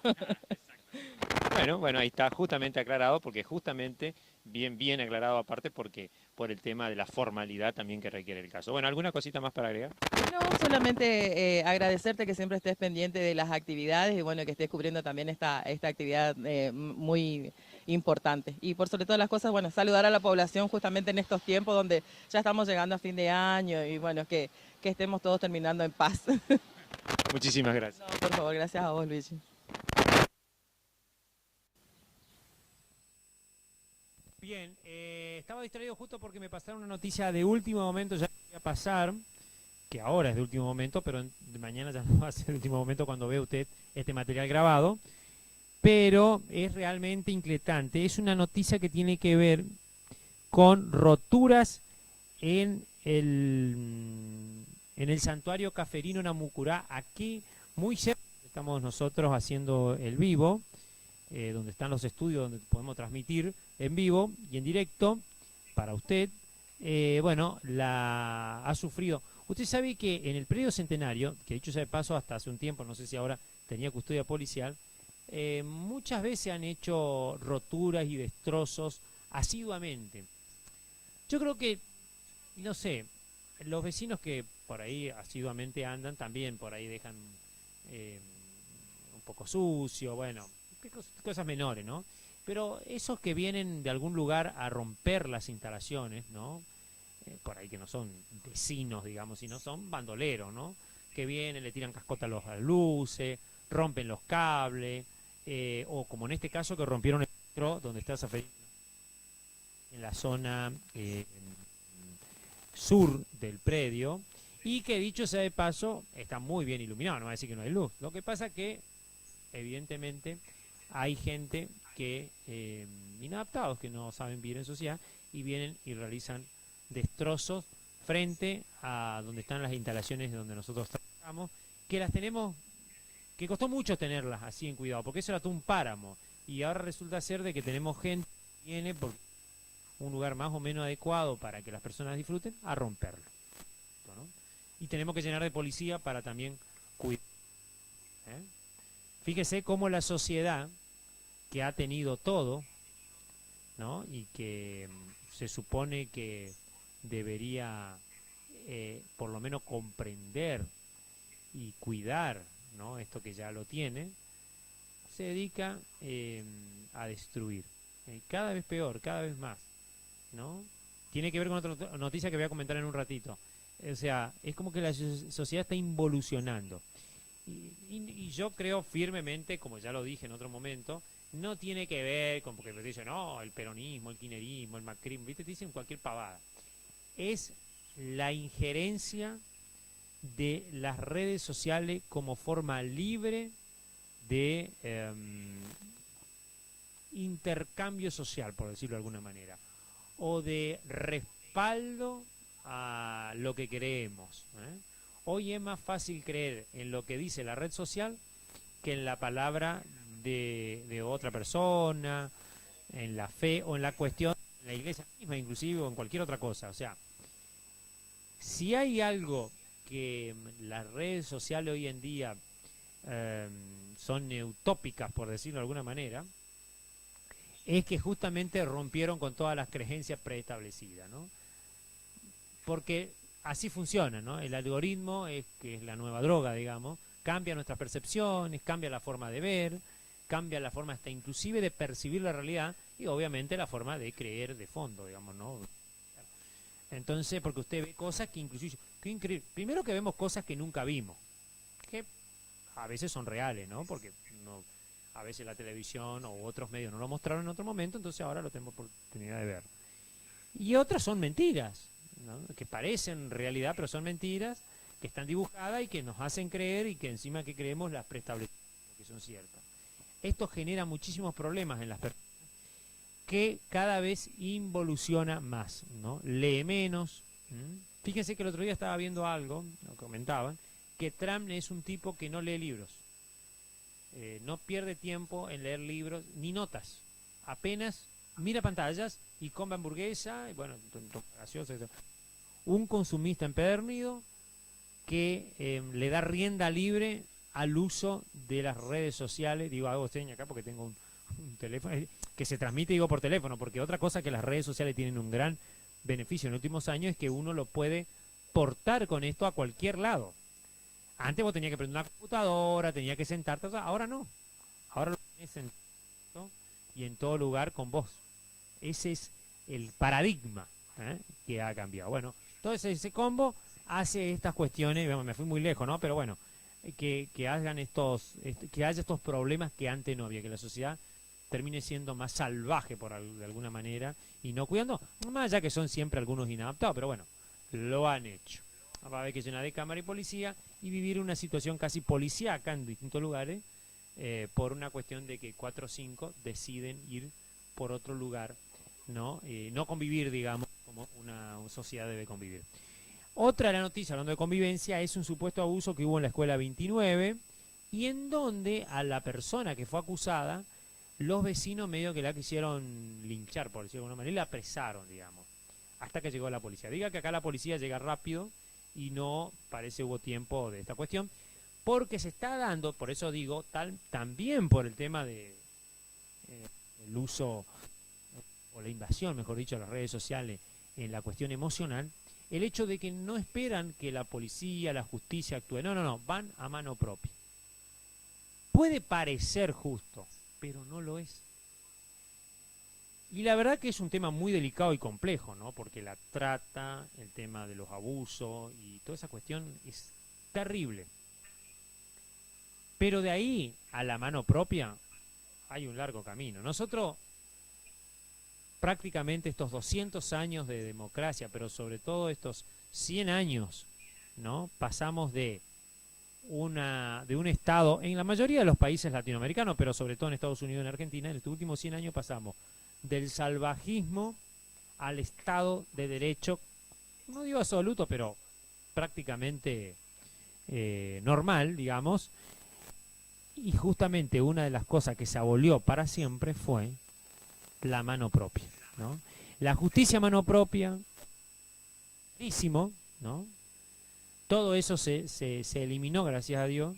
Bueno, ahí está justamente aclarado, porque justamente bien aclarado aparte, porque por el tema de la formalidad también que requiere el caso. Bueno, ¿alguna cosita más para agregar? No, solamente agradecerte que siempre estés pendiente de las actividades y bueno, que estés cubriendo también esta actividad muy importante. Y por sobre todas las cosas, bueno, saludar a la población justamente en estos tiempos donde ya estamos llegando a fin de año y bueno, que estemos todos terminando en paz. Muchísimas gracias. No, por favor, gracias a vos, Luigi. Bien, estaba distraído justo porque me pasaron una noticia de último momento, ya voy a pasar, que ahora es de último momento, pero mañana ya no va a ser de último momento cuando vea usted este material grabado, pero es realmente inquietante. Es una noticia que tiene que ver con roturas en el santuario Caferino Namucurá, aquí muy cerca, estamos nosotros haciendo el vivo, donde están los estudios donde podemos transmitir en vivo y en directo para usted. Bueno, la ha sufrido. Usted sabe que en el predio Centenario, que dicho sea de paso hasta hace un tiempo, no sé si ahora tenía custodia policial, muchas veces han hecho roturas y destrozos asiduamente. Yo creo que, no sé, los vecinos que por ahí asiduamente andan también por ahí dejan un poco sucio, bueno, cosas menores, ¿no? Pero esos que vienen de algún lugar a romper las instalaciones, ¿no? Por ahí que no son vecinos, digamos, sino son bandoleros, ¿no? Que vienen, le tiran cascota a las luces, rompen los cables, o como en este caso que rompieron el metro donde está Zafferino, en la zona sur del predio, y que dicho sea de paso, está muy bien iluminado, no va a decir que no hay luz. Lo que pasa que, evidentemente, hay gente que, inadaptados, que no saben vivir en sociedad, y vienen y realizan destrozos frente a donde están las instalaciones donde nosotros trabajamos, que las tenemos, que costó mucho tenerlas así en cuidado, porque eso era todo un páramo, y ahora resulta ser de que tenemos gente que viene por un lugar más o menos adecuado para que las personas disfruten, a romperlo, ¿no? Y tenemos que llenar de policía para también cuidar. Fíjese cómo la sociedad, que ha tenido todo, ¿no? Y que se supone que debería por lo menos comprender y cuidar, ¿no? Esto que ya lo tiene, se dedica a destruir. Cada vez peor, cada vez más, ¿no? Tiene que ver con otra noticia que voy a comentar en un ratito. O sea, es como que la sociedad está involucionando. Y yo creo firmemente, como ya lo dije en otro momento, no tiene que ver con, porque te dicen, no, el peronismo, el kirchnerismo, el macrismo, ¿viste? Te dicen cualquier pavada. Es la injerencia de las redes sociales como forma libre de intercambio social, por decirlo de alguna manera, o de respaldo a lo que creemos. Hoy es más fácil creer en lo que dice la red social que en la palabra de otra persona, en la fe o en la cuestión, en la iglesia misma inclusive, o en cualquier otra cosa. O sea, si hay algo que las redes sociales hoy en día son utópicas, por decirlo de alguna manera, es que justamente rompieron con todas las creencias preestablecidas, ¿no? Porque así funciona, ¿no? El algoritmo, que es la nueva droga, digamos, cambia nuestras percepciones, cambia la forma de ver, cambia la forma hasta inclusive de percibir la realidad, y obviamente la forma de creer de fondo, digamos, ¿no? Entonces, porque usted ve cosas que inclusive, primero que vemos cosas que nunca vimos, que a veces son reales, ¿no? Porque no, a veces la televisión o otros medios no lo mostraron en otro momento, entonces ahora lo tenemos oportunidad de ver. Y otras son mentiras, ¿no? Que parecen realidad, pero son mentiras, que están dibujadas y que nos hacen creer, y que encima que creemos las preestablecemos, que son ciertas. Esto genera muchísimos problemas en las personas, que cada vez involuciona más, ¿no? Lee menos. Fíjense que el otro día estaba viendo algo, lo comentaban, que Trump es un tipo que no lee libros. No pierde tiempo en leer libros ni notas. Apenas mira pantallas y come hamburguesa, y bueno, gaseosa, un consumista empedernido que le da rienda libre al uso de las redes sociales. Digo, hago seña acá porque tengo un teléfono que se transmite, digo, por teléfono, porque otra cosa que las redes sociales tienen un gran beneficio en los últimos años es que uno lo puede portar con esto a cualquier lado. Antes vos tenías que prender una computadora, tenías que sentarte, ahora no. Ahora lo tenés sentado y en todo lugar con vos. Ese es el paradigma que ha cambiado. Bueno, entonces ese combo hace estas cuestiones, me fui muy lejos, ¿no? Pero bueno, que hagan que haya estos problemas que antes no había, que la sociedad termine siendo más salvaje de alguna manera y no cuidando, más allá que son siempre algunos inadaptados, pero bueno, lo han hecho. Va a haber que llenar de cámara y policía y vivir una situación casi policíaca en distintos lugares por una cuestión de que 4 o 5 deciden ir por otro lugar, ¿no? No convivir, digamos, como una sociedad debe convivir. Otra de la noticia, hablando de convivencia, es un supuesto abuso que hubo en la escuela 29 y en donde a la persona que fue acusada, los vecinos medio que la quisieron linchar, por decirlo de alguna manera, y la apresaron, digamos, hasta que llegó la policía. Diga que acá la policía llega rápido y no parece hubo tiempo de esta cuestión, porque se está dando, por eso digo, también por el tema de el uso o la invasión, mejor dicho, de las redes sociales en la cuestión emocional, el hecho de que no esperan que la policía, la justicia actúe, no, van a mano propia. Puede parecer justo, pero no lo es. Y la verdad que es un tema muy delicado y complejo, ¿no? Porque la trata, el tema de los abusos y toda esa cuestión es terrible. Pero de ahí a la mano propia hay un largo camino. Nosotros prácticamente estos 200 años de democracia, pero sobre todo estos 100 años, ¿no? Pasamos de un estado, en la mayoría de los países latinoamericanos, pero sobre todo en Estados Unidos y en Argentina, en estos últimos 100 años pasamos del salvajismo al estado de derecho, no digo absoluto, pero prácticamente normal, digamos. Y justamente una de las cosas que se abolió para siempre fue la mano propia, ¿no? La justicia a mano propia, ¿no? Todo eso se eliminó, gracias a Dios,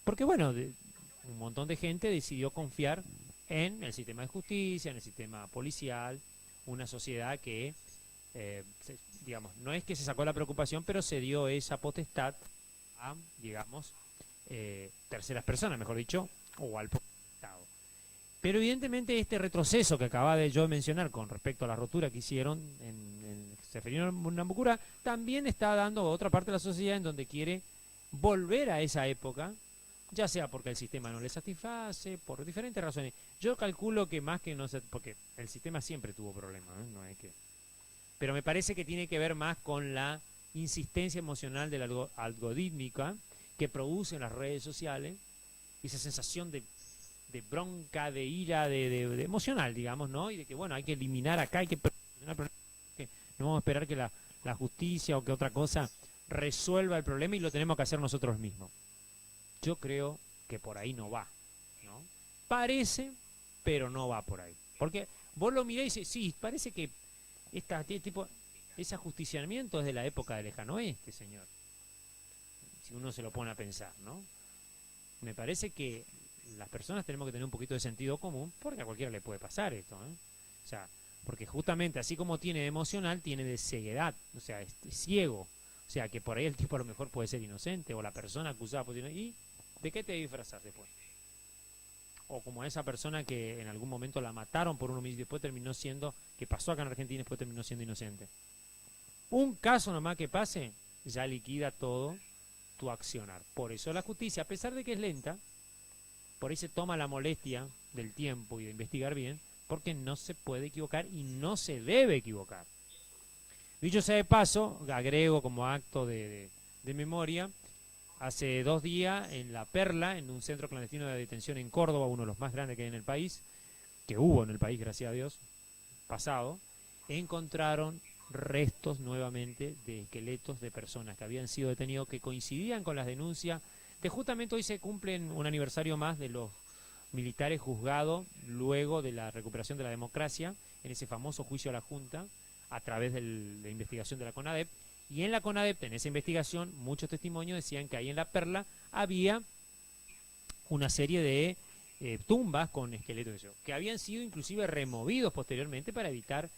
porque bueno, un montón de gente decidió confiar en el sistema de justicia, en el sistema policial, una sociedad que, digamos, no es que se sacó la preocupación, pero se dio esa potestad a, digamos, terceras personas, mejor dicho, o al Estado. Pero evidentemente este retroceso que acaba de yo mencionar con respecto a la rotura que hicieron en Seferino Namucurá, también está dando otra parte de la sociedad en donde quiere volver a esa época, ya sea porque el sistema no le satisface, por diferentes razones. Yo calculo que más que no sé, porque el sistema siempre tuvo problemas, ¿eh? No es que, pero me parece que tiene que ver más con la insistencia emocional de la algorítmica que producen las redes sociales, y esa sensación de bronca, de ira, de emocional, digamos, ¿no? Y de que, bueno, hay que eliminar acá, hay que no vamos a esperar que la justicia o que otra cosa resuelva el problema y lo tenemos que hacer nosotros mismos. Yo creo que por ahí no va, ¿no? Parece, pero no va por ahí. Porque vos lo mirás y dices, sí, parece que ese ajusticiamiento es de la época del lejano oeste, señor. Si uno se lo pone a pensar, ¿no? Me parece que las personas tenemos que tener un poquito de sentido común, porque a cualquiera le puede pasar esto, ¿eh? O sea, porque justamente así como tiene de emocional, tiene de ceguedad, o sea, es ciego. O sea, que por ahí el tipo a lo mejor puede ser inocente, o la persona acusada puede ser... ¿Y de qué te disfrazas después? O como esa persona que en algún momento la mataron por un homicidio y después terminó siendo, que pasó acá en Argentina y después terminó siendo inocente. Un caso nomás que pase, ya liquida todo tu accionar. Por eso la justicia, a pesar de que es lenta, por ahí se toma la molestia del tiempo y de investigar bien, porque no se puede equivocar y no se debe equivocar. Dicho sea de paso, agrego como acto de memoria, hace 2 días en La Perla, en un centro clandestino de detención en Córdoba, uno de los más grandes que hay en el país, que hubo en el país, gracias a Dios, pasado, encontraron restos nuevamente de esqueletos de personas que habían sido detenidos, que coincidían con las denuncias de justamente hoy se cumplen un aniversario más de los militares juzgados luego de la recuperación de la democracia en ese famoso juicio a la Junta a través de la investigación de la CONADEP. Y en la CONADEP, en esa investigación, muchos testimonios decían que ahí en La Perla había una serie de tumbas con esqueletos que habían sido inclusive removidos posteriormente para evitar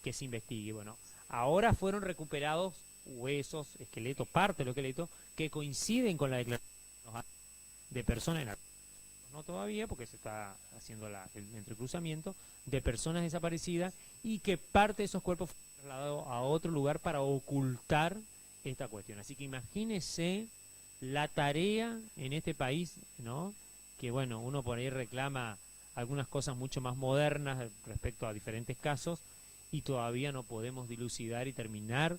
que se investigue. Bueno, ahora fueron recuperados huesos, esqueletos, parte de los esqueletos que coinciden con la declaración de personas, no todavía porque se está haciendo el entrecruzamiento, de personas desaparecidas, y que parte de esos cuerpos fueron trasladados a otro lugar para ocultar esta cuestión. Así que imagínese la tarea en este país, ¿no? Que bueno, uno por ahí reclama algunas cosas mucho más modernas respecto a diferentes casos, y todavía no podemos dilucidar y terminar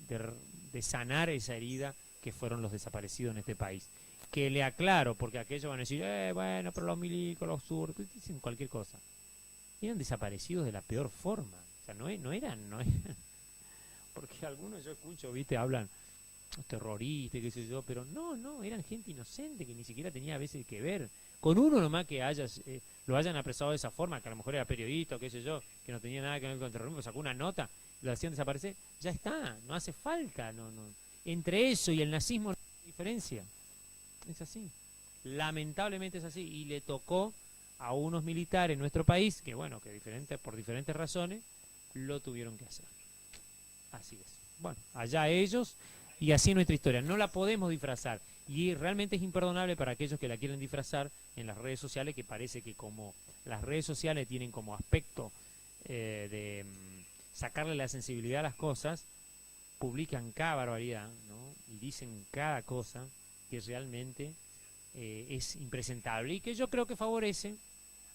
de sanar esa herida que fueron los desaparecidos en este país. Que le aclaro, porque aquellos van a decir, bueno, pero los milicos, los turcos, dicen cualquier cosa. Eran desaparecidos de la peor forma. O sea, no eran. Porque algunos yo escucho, viste, hablan terroristas, qué sé yo, pero no, eran gente inocente que ni siquiera tenía a veces que ver. Con uno nomás que lo hayan apresado de esa forma, que a lo mejor era periodista o qué sé yo, que no tenía nada que ver con el terrorismo, sacó una nota, lo hacían desaparecer, ya está, no hace falta. No. Entre eso y el nazismo no hay diferencia. Es así, lamentablemente es así, y le tocó a unos militares en nuestro país que bueno, que por diferentes razones lo tuvieron que hacer. Así es. Bueno, allá ellos, y así es nuestra historia. No la podemos disfrazar, y realmente es imperdonable para aquellos que la quieren disfrazar en las redes sociales, que parece que como las redes sociales tienen como aspecto sacarle la sensibilidad a las cosas, publican cada barbaridad, ¿no? Y dicen cada cosa que realmente es impresentable y que yo creo que favorece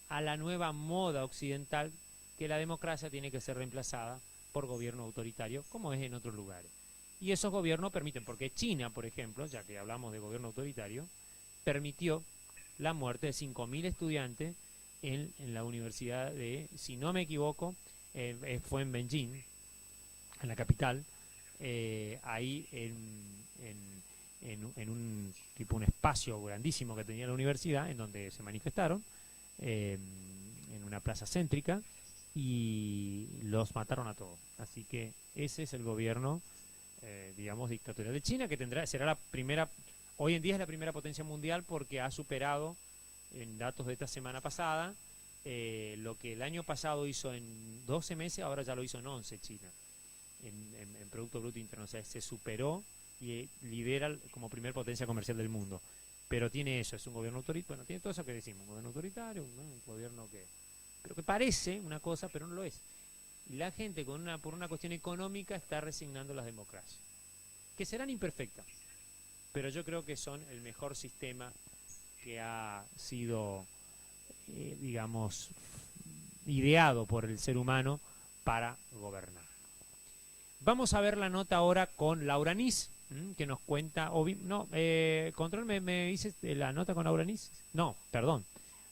a la nueva moda occidental, que la democracia tiene que ser reemplazada por gobierno autoritario, como es en otros lugares. Y esos gobiernos permiten, porque China, por ejemplo, ya que hablamos de gobierno autoritario, permitió la muerte de 5.000 estudiantes en la universidad de, si no me equivoco, fue en Beijing, en la capital, ahí en un tipo un espacio grandísimo que tenía la universidad, en donde se manifestaron, en una plaza céntrica, y los mataron a todos. Así que ese es el gobierno, digamos, dictatorial de China, que será la primera, hoy en día es la primera potencia mundial, porque ha superado, en datos de esta semana pasada, lo que el año pasado hizo en 12 meses, ahora ya lo hizo en 11 China, en Producto Bruto Interno. O sea, se superó y lidera como primer potencia comercial del mundo. Pero tiene eso, es un gobierno autoritario, bueno, tiene todo eso que decimos, un gobierno autoritario, ¿no? Un gobierno pero que parece una cosa, pero no lo es. Y la gente por una cuestión económica está resignando las democracias, que serán imperfectas, pero yo creo que son el mejor sistema que ha sido, digamos, ideado por el ser humano para gobernar. Vamos a ver la nota ahora con Laura Nis, que nos cuenta, Control, ¿me dices la nota con Laura Nis? No, perdón.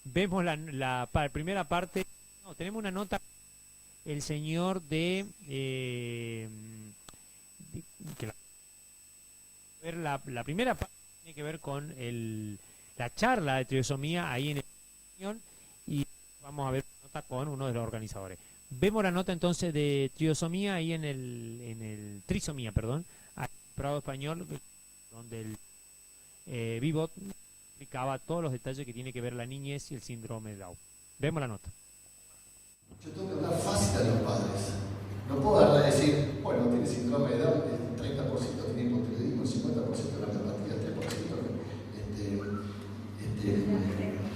Vemos la primera parte. No, tenemos una nota. El señor de la primera parte tiene que ver con la charla de trisomía ahí en el, y vamos a ver la nota con uno de los organizadores. Vemos la nota entonces de trisomía ahí en el trisomía, perdón, en Prado Español, donde el Vivot explicaba todos los detalles que tiene que ver la niñez y el síndrome de Down. Vemos la nota. Yo tengo que hablar fácil a los padres. No puedo agarrar y decir, bueno, tiene síndrome de Down, el 30% tiene hipotiroidismo, el 50% la neuropatía, el 3%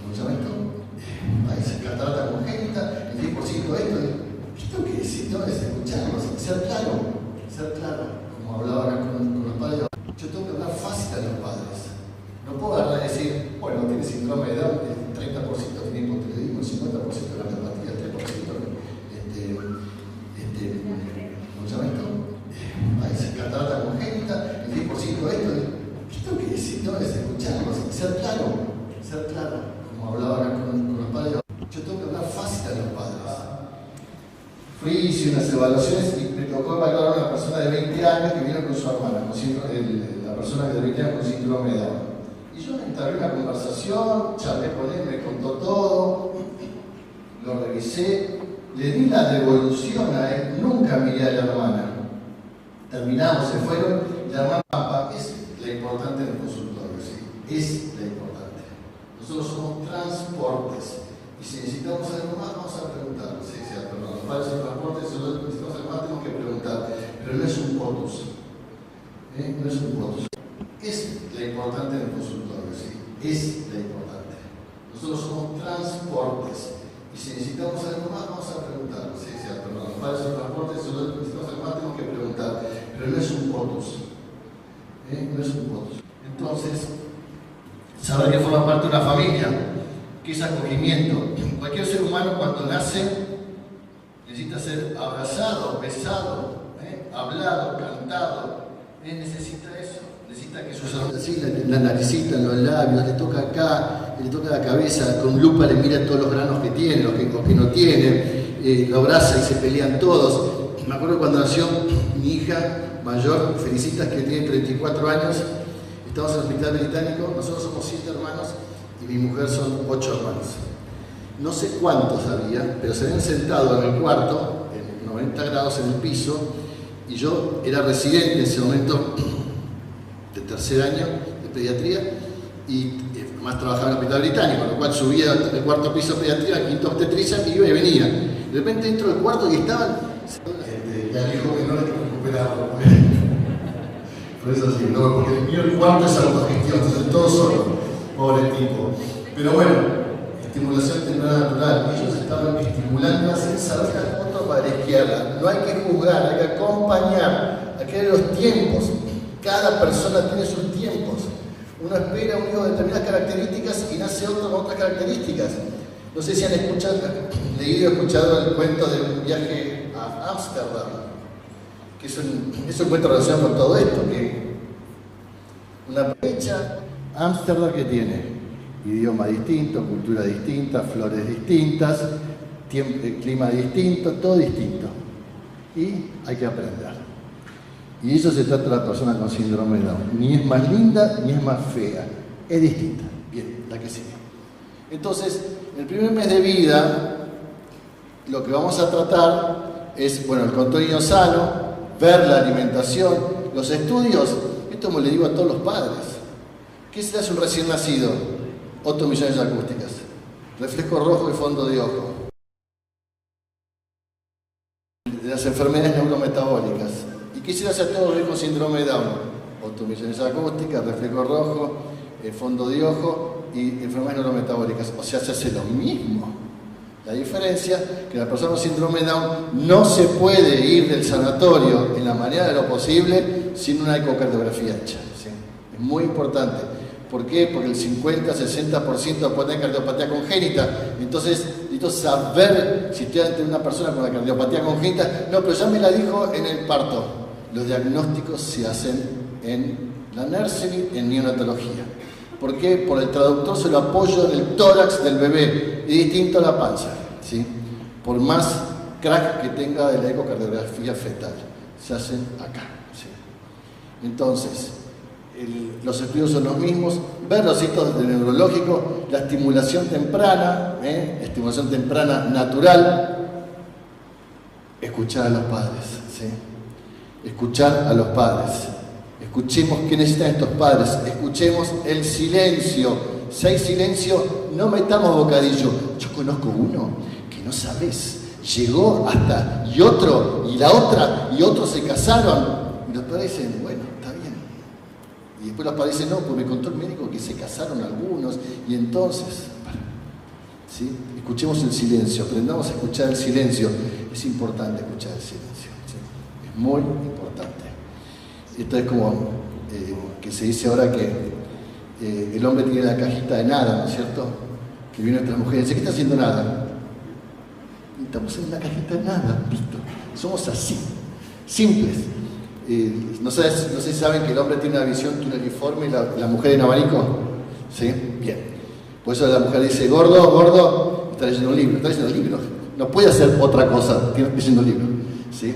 ¿cómo se llama esto? Catarata congénita, el 10% esto. ¿Qué tengo que decir? Tengo que escucharlos, ser claro, como hablaba acá con los padres. Yo tengo que hablar fácil a los padres. No puedo agarrar y decir, bueno, tiene síndrome de Down, el 30% tiene hipotiroidismo, el 50% la neuropatía, el 3% ¿cómo se llama esto? Catarata congénita, el 10% esto. ¿Qué tengo que decir? Tengo que escucharlos, ser claro, como hablaba acá con los padres. Yo tengo que hablar fácil a los padres. Hice unas evaluaciones y me tocó evaluar a una persona de 20 años que vino con su hermana, la persona de 20 años con síndrome de Down. Y yo entablé una conversación, charlé con él, me contó todo, lo revisé, le di la devolución a él, nunca miré a la hermana. Terminamos, se fueron, y la hermana, papá, es la importante en el consultorio, ¿sí? Es la importante. Nosotros somos transportes. Y si necesitamos algo más, vamos a preguntar. Sí, perdón, los padres son transportes, si necesitamos algo más, tenemos que preguntar. Pero no es un potus. No es un potus. Es la importante en el consultorio, ¿sí? Es la importante. Nosotros somos transportes. Y si necesitamos algo más, vamos a preguntar. Sí, perdón, los padres son transportes, si necesitamos algo más, tenemos que preguntar. Pero no es un potus. No es un potus. Entonces, saber que forma parte de una familia, que es acogimiento. Cualquier ser humano cuando nace necesita ser abrazado, besado, hablado, cantado. Necesita eso, necesita que sus así, la naricita, en los labios, le toca acá, le toca la cabeza, con lupa le mira todos los granos que tiene, los que no tiene, lo abraza y se pelean todos. Me acuerdo cuando nació mi hija mayor, Felicitas, que tiene 34 años, estamos en el hospital británico, nosotros somos 7 hermanos, y mi mujer son 8 hermanos. No sé cuántos había, pero se habían sentado en el cuarto, en 90 grados en el piso, y yo era residente en ese momento de tercer año de pediatría, y más trabajaba en el hospital británico, con lo cual subía del cuarto piso de pediatría, quinto obstetricia, y iba y venía. De repente entro del cuarto y estaban... ya dijo que no le recuperaba. Por eso sí, no, porque el mío el cuarto es autogestión, entonces todos solo. Pobre tipo. Pero bueno, estimulación temprana natural. Ellos estaban estimulando sin saber cómo para la izquierda. No hay que juzgar, hay que acompañar, hay que ver los tiempos. Cada persona tiene sus tiempos. Uno espera un hijo de determinadas características y nace otro con otras características. No sé si han leído o escuchado el cuento de un viaje a Ámsterdam, que es un cuento relacionado con todo esto, que una fecha, Ámsterdam, que tiene idioma distinto, cultura distinta, flores distintas, clima distinto, todo distinto. Y hay que aprender. Y eso se trata de la persona con síndrome de Down. Ni es más linda ni es más fea, es distinta. Bien, la que sigue. Entonces, en el primer mes de vida, lo que vamos a tratar es, bueno, el control sano, ver la alimentación, los estudios. Esto me lo digo a todos los padres. ¿Qué se le hace a un recién nacido? Otomisiones acústicas, reflejo rojo y fondo de ojo. De las enfermedades neurometabólicas. ¿Y qué se le hace a todos los con síndrome de Down? Otomisiones acústicas, reflejo rojo, fondo de ojo y enfermedades neurometabólicas. O sea, se hace lo mismo. La diferencia que la persona con síndrome de Down no se puede ir del sanatorio en la manera de lo posible sin una ecocardiografía hecha. ¿Sí? Es muy importante. ¿Por qué? Porque el 50-60% puede tener cardiopatía congénita. Entonces, necesito saber si estoy ante una persona con la cardiopatía congénita. No, pero ya me la dijo en el parto. Los diagnósticos se hacen en la nursery, en neonatología. ¿Por qué? Por el traductor se lo apoyo en el tórax del bebé, y distinto a la panza, ¿sí? Por más crack que tenga de la ecocardiografía fetal, se hacen acá, ¿sí? Entonces, los estudios son los mismos, ver los síntomas neurológicos, la estimulación temprana, estimulación temprana natural, escuchar a los padres, ¿sí? Escuchar a los padres. Escuchemos qué necesitan estos padres, escuchemos el silencio. Si hay silencio, no metamos bocadillo. Yo conozco uno que no sabes, llegó hasta, y otro, y la otra, y otros se casaron. Y los padres dicen, bueno, está bien. Y después los padres dicen, no, pues me contó el médico que se casaron algunos, y entonces, ¿sí? Escuchemos el silencio, aprendamos a escuchar el silencio. Es importante escuchar el silencio, ¿sí? Es muy importante. Esto es como que se dice ahora que el hombre tiene la cajita de nada, ¿no es cierto? Que viene nuestra mujer y dice, ¿qué está haciendo nada? Y estamos en la cajita de nada, listo. Somos así, simples. No sé si saben que el hombre tiene una visión tuneliforme y la mujer en abanico. ¿Sí? Bien. Por eso la mujer dice, gordo, gordo, está leyendo un libro. Está leyendo un libro. No puede hacer otra cosa, está leyendo un libro. ¿Sí?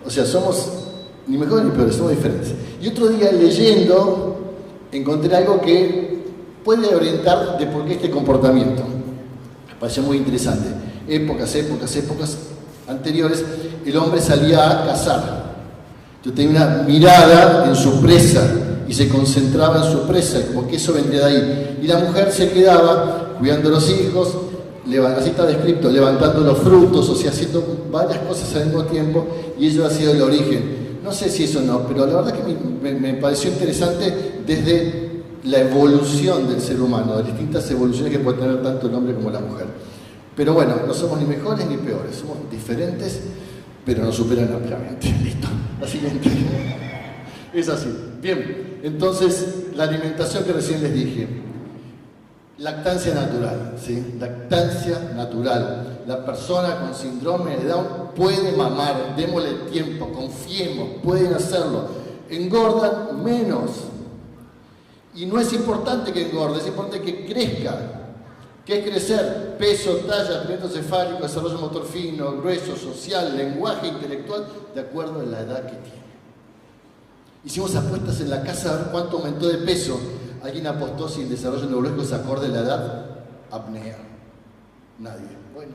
O sea, somos ni mejores ni peores, somos diferentes. Y otro día leyendo, encontré algo que puede orientar de por qué este comportamiento. Me pareció muy interesante. Épocas anteriores, el hombre salía a cazar. Yo tenía una mirada en su presa y se concentraba en su presa, como que eso vendría de ahí. Y la mujer se quedaba cuidando a los hijos, así está descrito, levantando los frutos, o sea, haciendo varias cosas al mismo tiempo, y eso ha sido el origen. No sé si eso no, pero la verdad que me pareció interesante desde la evolución del ser humano, de distintas evoluciones que puede tener tanto el hombre como la mujer. Pero bueno, no somos ni mejores ni peores, somos diferentes, pero nos superan ampliamente. Listo, la siguiente. Es así. Bien, entonces la alimentación que recién les dije. Lactancia natural, ¿sí? Lactancia natural. La persona con síndrome de Down puede mamar, démosle tiempo, confiemos, pueden hacerlo. Engordan menos. Y no es importante que engorde, es importante que crezca. ¿Qué es crecer? Peso, talla, aparato cefálico, desarrollo motor fino, grueso, social, lenguaje intelectual, de acuerdo a la edad que tiene. Hicimos apuestas en la casa a ver cuánto aumentó de peso. ¿Alguien apostó si el desarrollo neurológico se acorde a la edad? Apnea. Nadie. Bueno,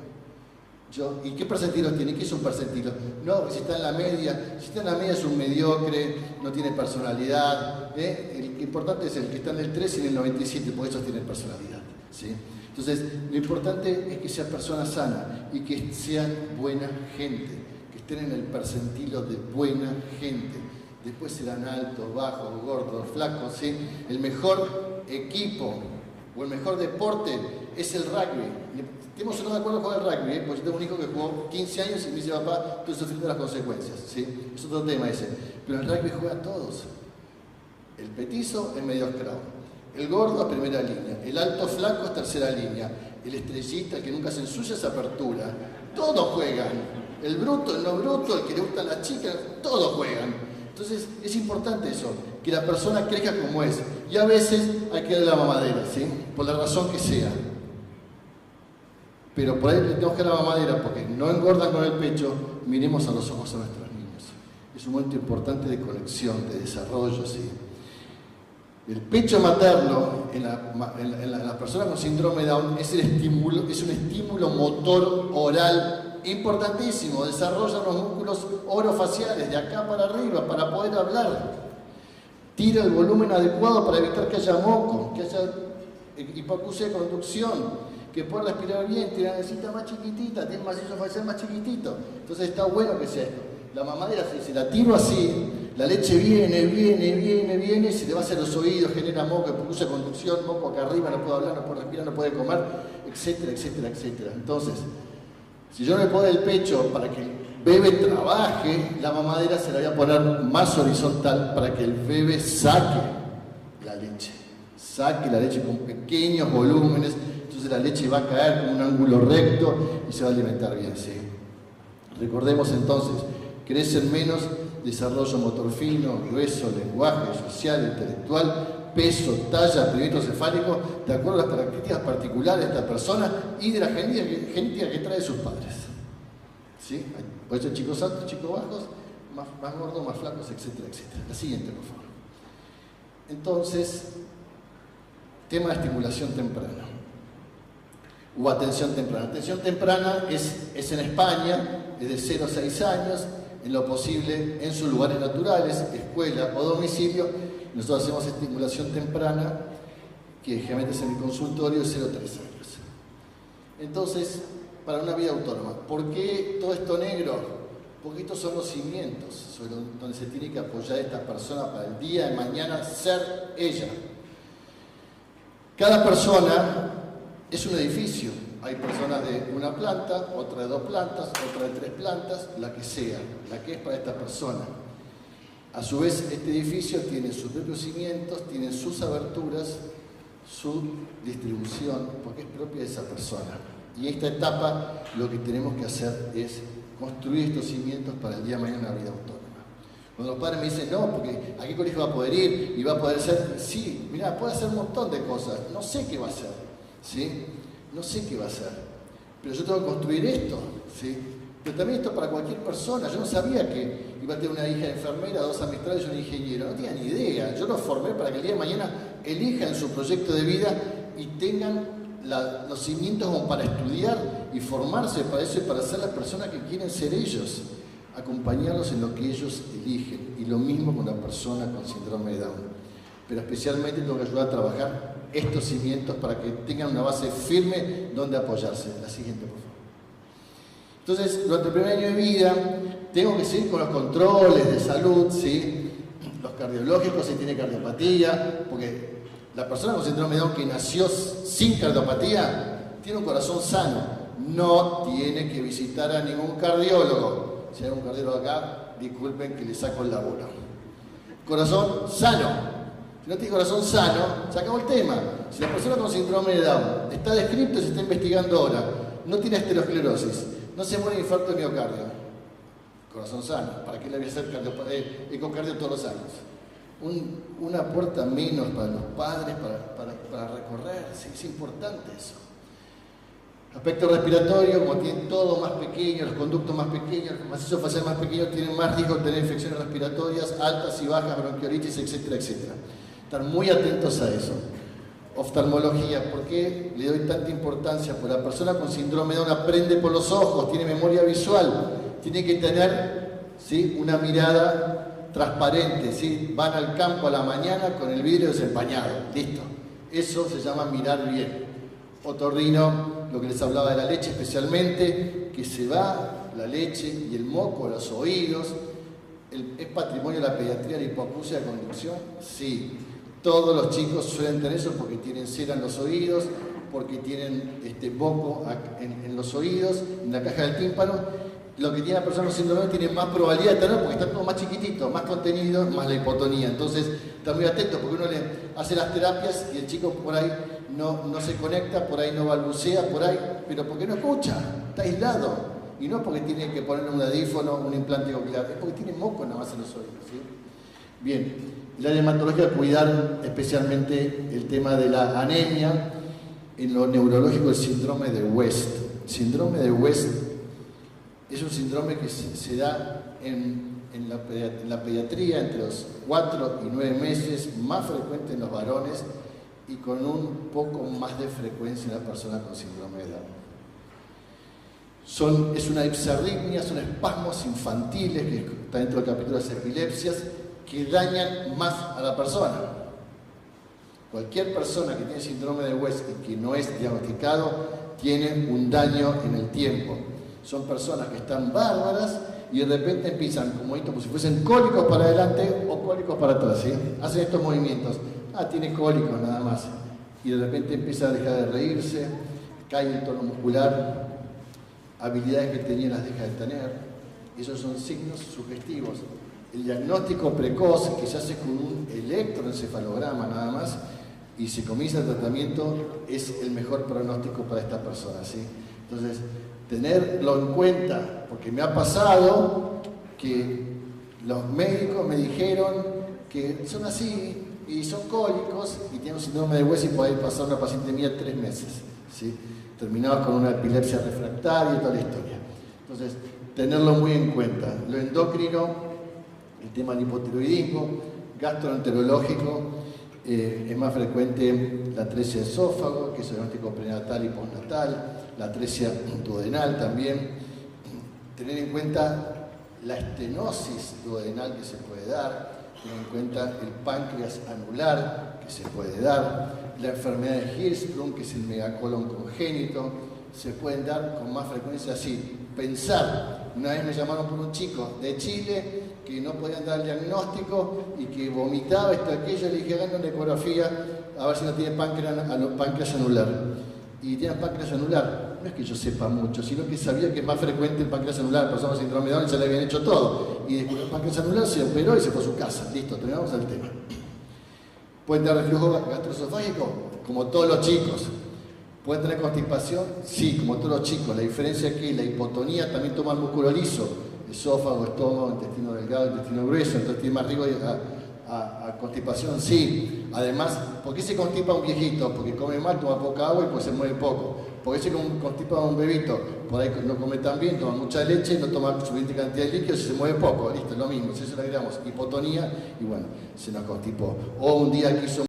¿y qué percentilos tiene? ¿Qué es un percentilo? No, si está en la media. Si está en la media es un mediocre, no tiene personalidad. El importante es el que está en el 3 y en el 97, porque esos tienen personalidad. ¿Sí? Entonces, lo importante es que sea persona sana y que sean buena gente, que estén en el percentilo de buena gente. Después serán altos, bajos, gordos, flacos, ¿sí? El mejor equipo o el mejor deporte es el rugby. Estemos o no de acuerdo con el rugby, porque yo tengo un hijo que jugó 15 años y me dice, papá, estoy sufriendo las consecuencias, ¿sí? Es otro tema ese. Pero el rugby juega a todos. El petizo es medio esclavo, el gordo es primera línea, el alto flaco es tercera línea, el estrellita, el que nunca se ensucia es apertura. Todos juegan. El bruto, el no bruto, el que le gustan las chicas, todos juegan. Entonces es importante eso, que la persona crezca como es. Y a veces hay que darle la mamadera, ¿sí? Por la razón que sea. Pero por ahí le tenemos que dar la mamadera porque no engordan con el pecho, miremos a los ojos a nuestros niños. Es un momento importante de conexión, de desarrollo, ¿sí? El pecho materno en la persona con síndrome de Down es un estímulo motor oral importantísimo. Desarrolla los músculos orofaciales de acá para arriba para poder hablar. Tira el volumen adecuado para evitar que haya moco, que haya hipoacusia de conducción, que pueda respirar bien, tiene la necesita más chiquitita, tiene macizo facial más chiquitito. Entonces está bueno que sea esto. La mamadera, si la tiro así, la leche viene, se le va hacia los oídos, genera moco, hipoacusia de conducción, moco acá arriba, no puede hablar, no puede respirar, no puede comer, etcétera, etcétera, etcétera. Entonces, si yo no le pongo el pecho para que el bebé trabaje, la mamadera se la voy a poner más horizontal para que el bebé saque la leche con pequeños volúmenes, entonces la leche va a caer con un ángulo recto y se va a alimentar bien, ¿sí? Recordemos entonces, crecen menos, desarrollo motor fino, grueso, lenguaje, social, intelectual, peso, talla, proyecto cefálico, de acuerdo a las características particulares de esta persona y de la genética que trae sus padres. ¿Sí? Puede ser chicos altos, chicos bajos, más gordos, más flacos, etcétera, etcétera. La siguiente, por favor. Entonces, tema de estimulación temprana o atención temprana. Atención temprana es en España, es de 0 a 6 años, en lo posible en sus lugares naturales, escuela o domicilio. Nosotros hacemos estimulación temprana, que generalmente es en mi consultorio, de 0 a 3 años. Entonces, para una vida autónoma, ¿por qué todo esto negro? Porque estos son los cimientos sobre donde se tiene que apoyar esta persona para el día de mañana ser ella. Cada persona es un edificio. Hay personas de una planta, otra de 2 plantas, otra de 3 plantas, la que sea, la que es para esta persona. A su vez, este edificio tiene sus propios cimientos, tiene sus aberturas, su distribución, porque es propia de esa persona. Y en esta etapa lo que tenemos que hacer es construir estos cimientos para el día de mañana una vida autónoma. Cuando los padres me dicen, no, porque ¿a qué colegio va a poder ir? Y va a poder ser, sí, mira, puede hacer un montón de cosas, no sé qué va a hacer, ¿sí? No sé qué va a hacer, pero yo tengo que construir esto, ¿sí? Pero también esto para cualquier persona. Yo no sabía que iba a tener una hija enfermera, 2 amistades y un ingeniero, no tenía ni idea. Yo los formé para que el día de mañana elijan su proyecto de vida y tengan los cimientos como para estudiar y formarse para eso y para ser la persona que quieren ser ellos, acompañarlos en lo que ellos eligen. Y lo mismo con la persona con síndrome de Down. Pero especialmente tengo que ayudar a trabajar estos cimientos para que tengan una base firme donde apoyarse. La siguiente, por favor. Entonces, durante el primer año de vida, tengo que seguir con los controles de salud, ¿sí? Los cardiológicos, si tiene cardiopatía, porque la persona con síndrome de Down que nació sin cardiopatía tiene un corazón sano, no tiene que visitar a ningún cardiólogo. Si hay un cardiólogo acá, disculpen que le saco el laburo. Corazón sano. Si no tiene corazón sano, se acabó el tema. Si la persona con síndrome de Down está descrito y se está investigando ahora, no tiene aterosclerosis, no se muere de infarto de miocardio, corazón sano, ¿para qué le voy a hacer ecocardio todos los años? Una puerta menos para los padres para recorrer, sí, es importante eso. Aspecto respiratorio, como tienen todo más pequeño, los conductos más pequeños, los macizos faciales más pequeños, tienen más riesgo de tener infecciones respiratorias altas y bajas, bronquiolitis, etcétera, etcétera. Estar muy atentos a eso. Oftalmología, ¿por qué le doy tanta importancia? Porque la persona con síndrome de Down aprende por los ojos, tiene memoria visual, tiene que tener, ¿sí?, una mirada transparente, ¿sí? Van al campo a la mañana con el vidrio desempañado, listo. Eso se llama mirar bien. Otorrino, lo que les hablaba de la leche especialmente, que se va la leche y el moco a los oídos. ¿Es patrimonio de la pediatría la hipoacusia de conducción? Sí. Todos los chicos suelen tener eso porque tienen cera en los oídos, porque tienen moco en los oídos, en la caja del tímpano. Lo que tiene la persona con síndrome de Down tiene más probabilidad de tener porque está todo más chiquitito, más contenido, más la hipotonía. Entonces, está muy atento porque uno le hace las terapias y el chico por ahí no se conecta, por ahí no balbucea, por ahí, pero porque no escucha, está aislado. Y no es porque tiene que poner un audífono, un implante coclear, es porque tiene moco nada más en los oídos, ¿sí? Bien, la dermatología cuidar especialmente el tema de la anemia, en lo neurológico el síndrome de West. El síndrome de West es un síndrome que se da en la pediatría entre los 4 y 9 meses, más frecuente en los varones y con un poco más de frecuencia en las personas con síndrome de Down. Es una ipsarritmia, son espasmos infantiles, que está dentro del capítulo de las epilepsias, que dañan más a la persona. Cualquier persona que tiene síndrome de West y que no es diagnosticado, tiene un daño en el tiempo. Son personas que están bárbaras y de repente empiezan como si fuesen cólicos para adelante o cólicos para atrás, ¿sí? Hacen estos movimientos. Tiene cólicos nada más. Y de repente empieza a dejar de reírse, cae el tono muscular, habilidades que tenía las deja de tener. Esos son signos sugestivos. El diagnóstico precoz, que se hace con un electroencefalograma nada más, y se comienza el tratamiento, es el mejor pronóstico para esta persona, ¿sí? Entonces, tenerlo en cuenta, porque me ha pasado que los médicos me dijeron que son así, y son cólicos, y tienen un síndrome de West y puede pasar una paciente mía 3 meses, ¿sí? Terminados con una epilepsia refractaria y toda la historia. Entonces, tenerlo muy en cuenta. Lo endocrino, el tema del hipotiroidismo, gastroenterológico, es más frecuente la atresia de esófago, que es el diagnóstico prenatal y postnatal, la atresia duodenal también. Tener en cuenta la estenosis duodenal que se puede dar, tener en cuenta el páncreas anular que se puede dar, la enfermedad de Hirschsprung, que es el megacolon congénito, se pueden dar con más frecuencia así. Pensar, una vez me llamaron por un chico de Chile que no podían dar el diagnóstico y que vomitaba esto, aquello, le dije, hagan una ecografía a ver si no tiene páncreas anular. Y tiene páncreas anular, no es que yo sepa mucho, sino que sabía que es más frecuente el páncreas anular, personas con síndrome de Down, y se le habían hecho todo. Y después el páncreas anular se operó y se fue a su casa. Listo, terminamos el tema. ¿Pueden tener reflujo gastroesofágico? Como todos los chicos. ¿Pueden tener constipación? Sí, como todos los chicos. La diferencia es que la hipotonía también toma el músculo liso. Esófago, estómago, intestino delgado, intestino grueso. Entonces tiene más riesgo a constipación, sí. Además, ¿por qué se constipa un viejito? Porque come mal, toma poca agua y pues se mueve poco. ¿Por qué se constipa un bebito? Por ahí no come tan bien, toma mucha leche, no toma suficiente cantidad de líquidos y se mueve poco. Listo, es lo mismo. Si eso le agregamos hipotonía y bueno, se nos constipó. O un día quiso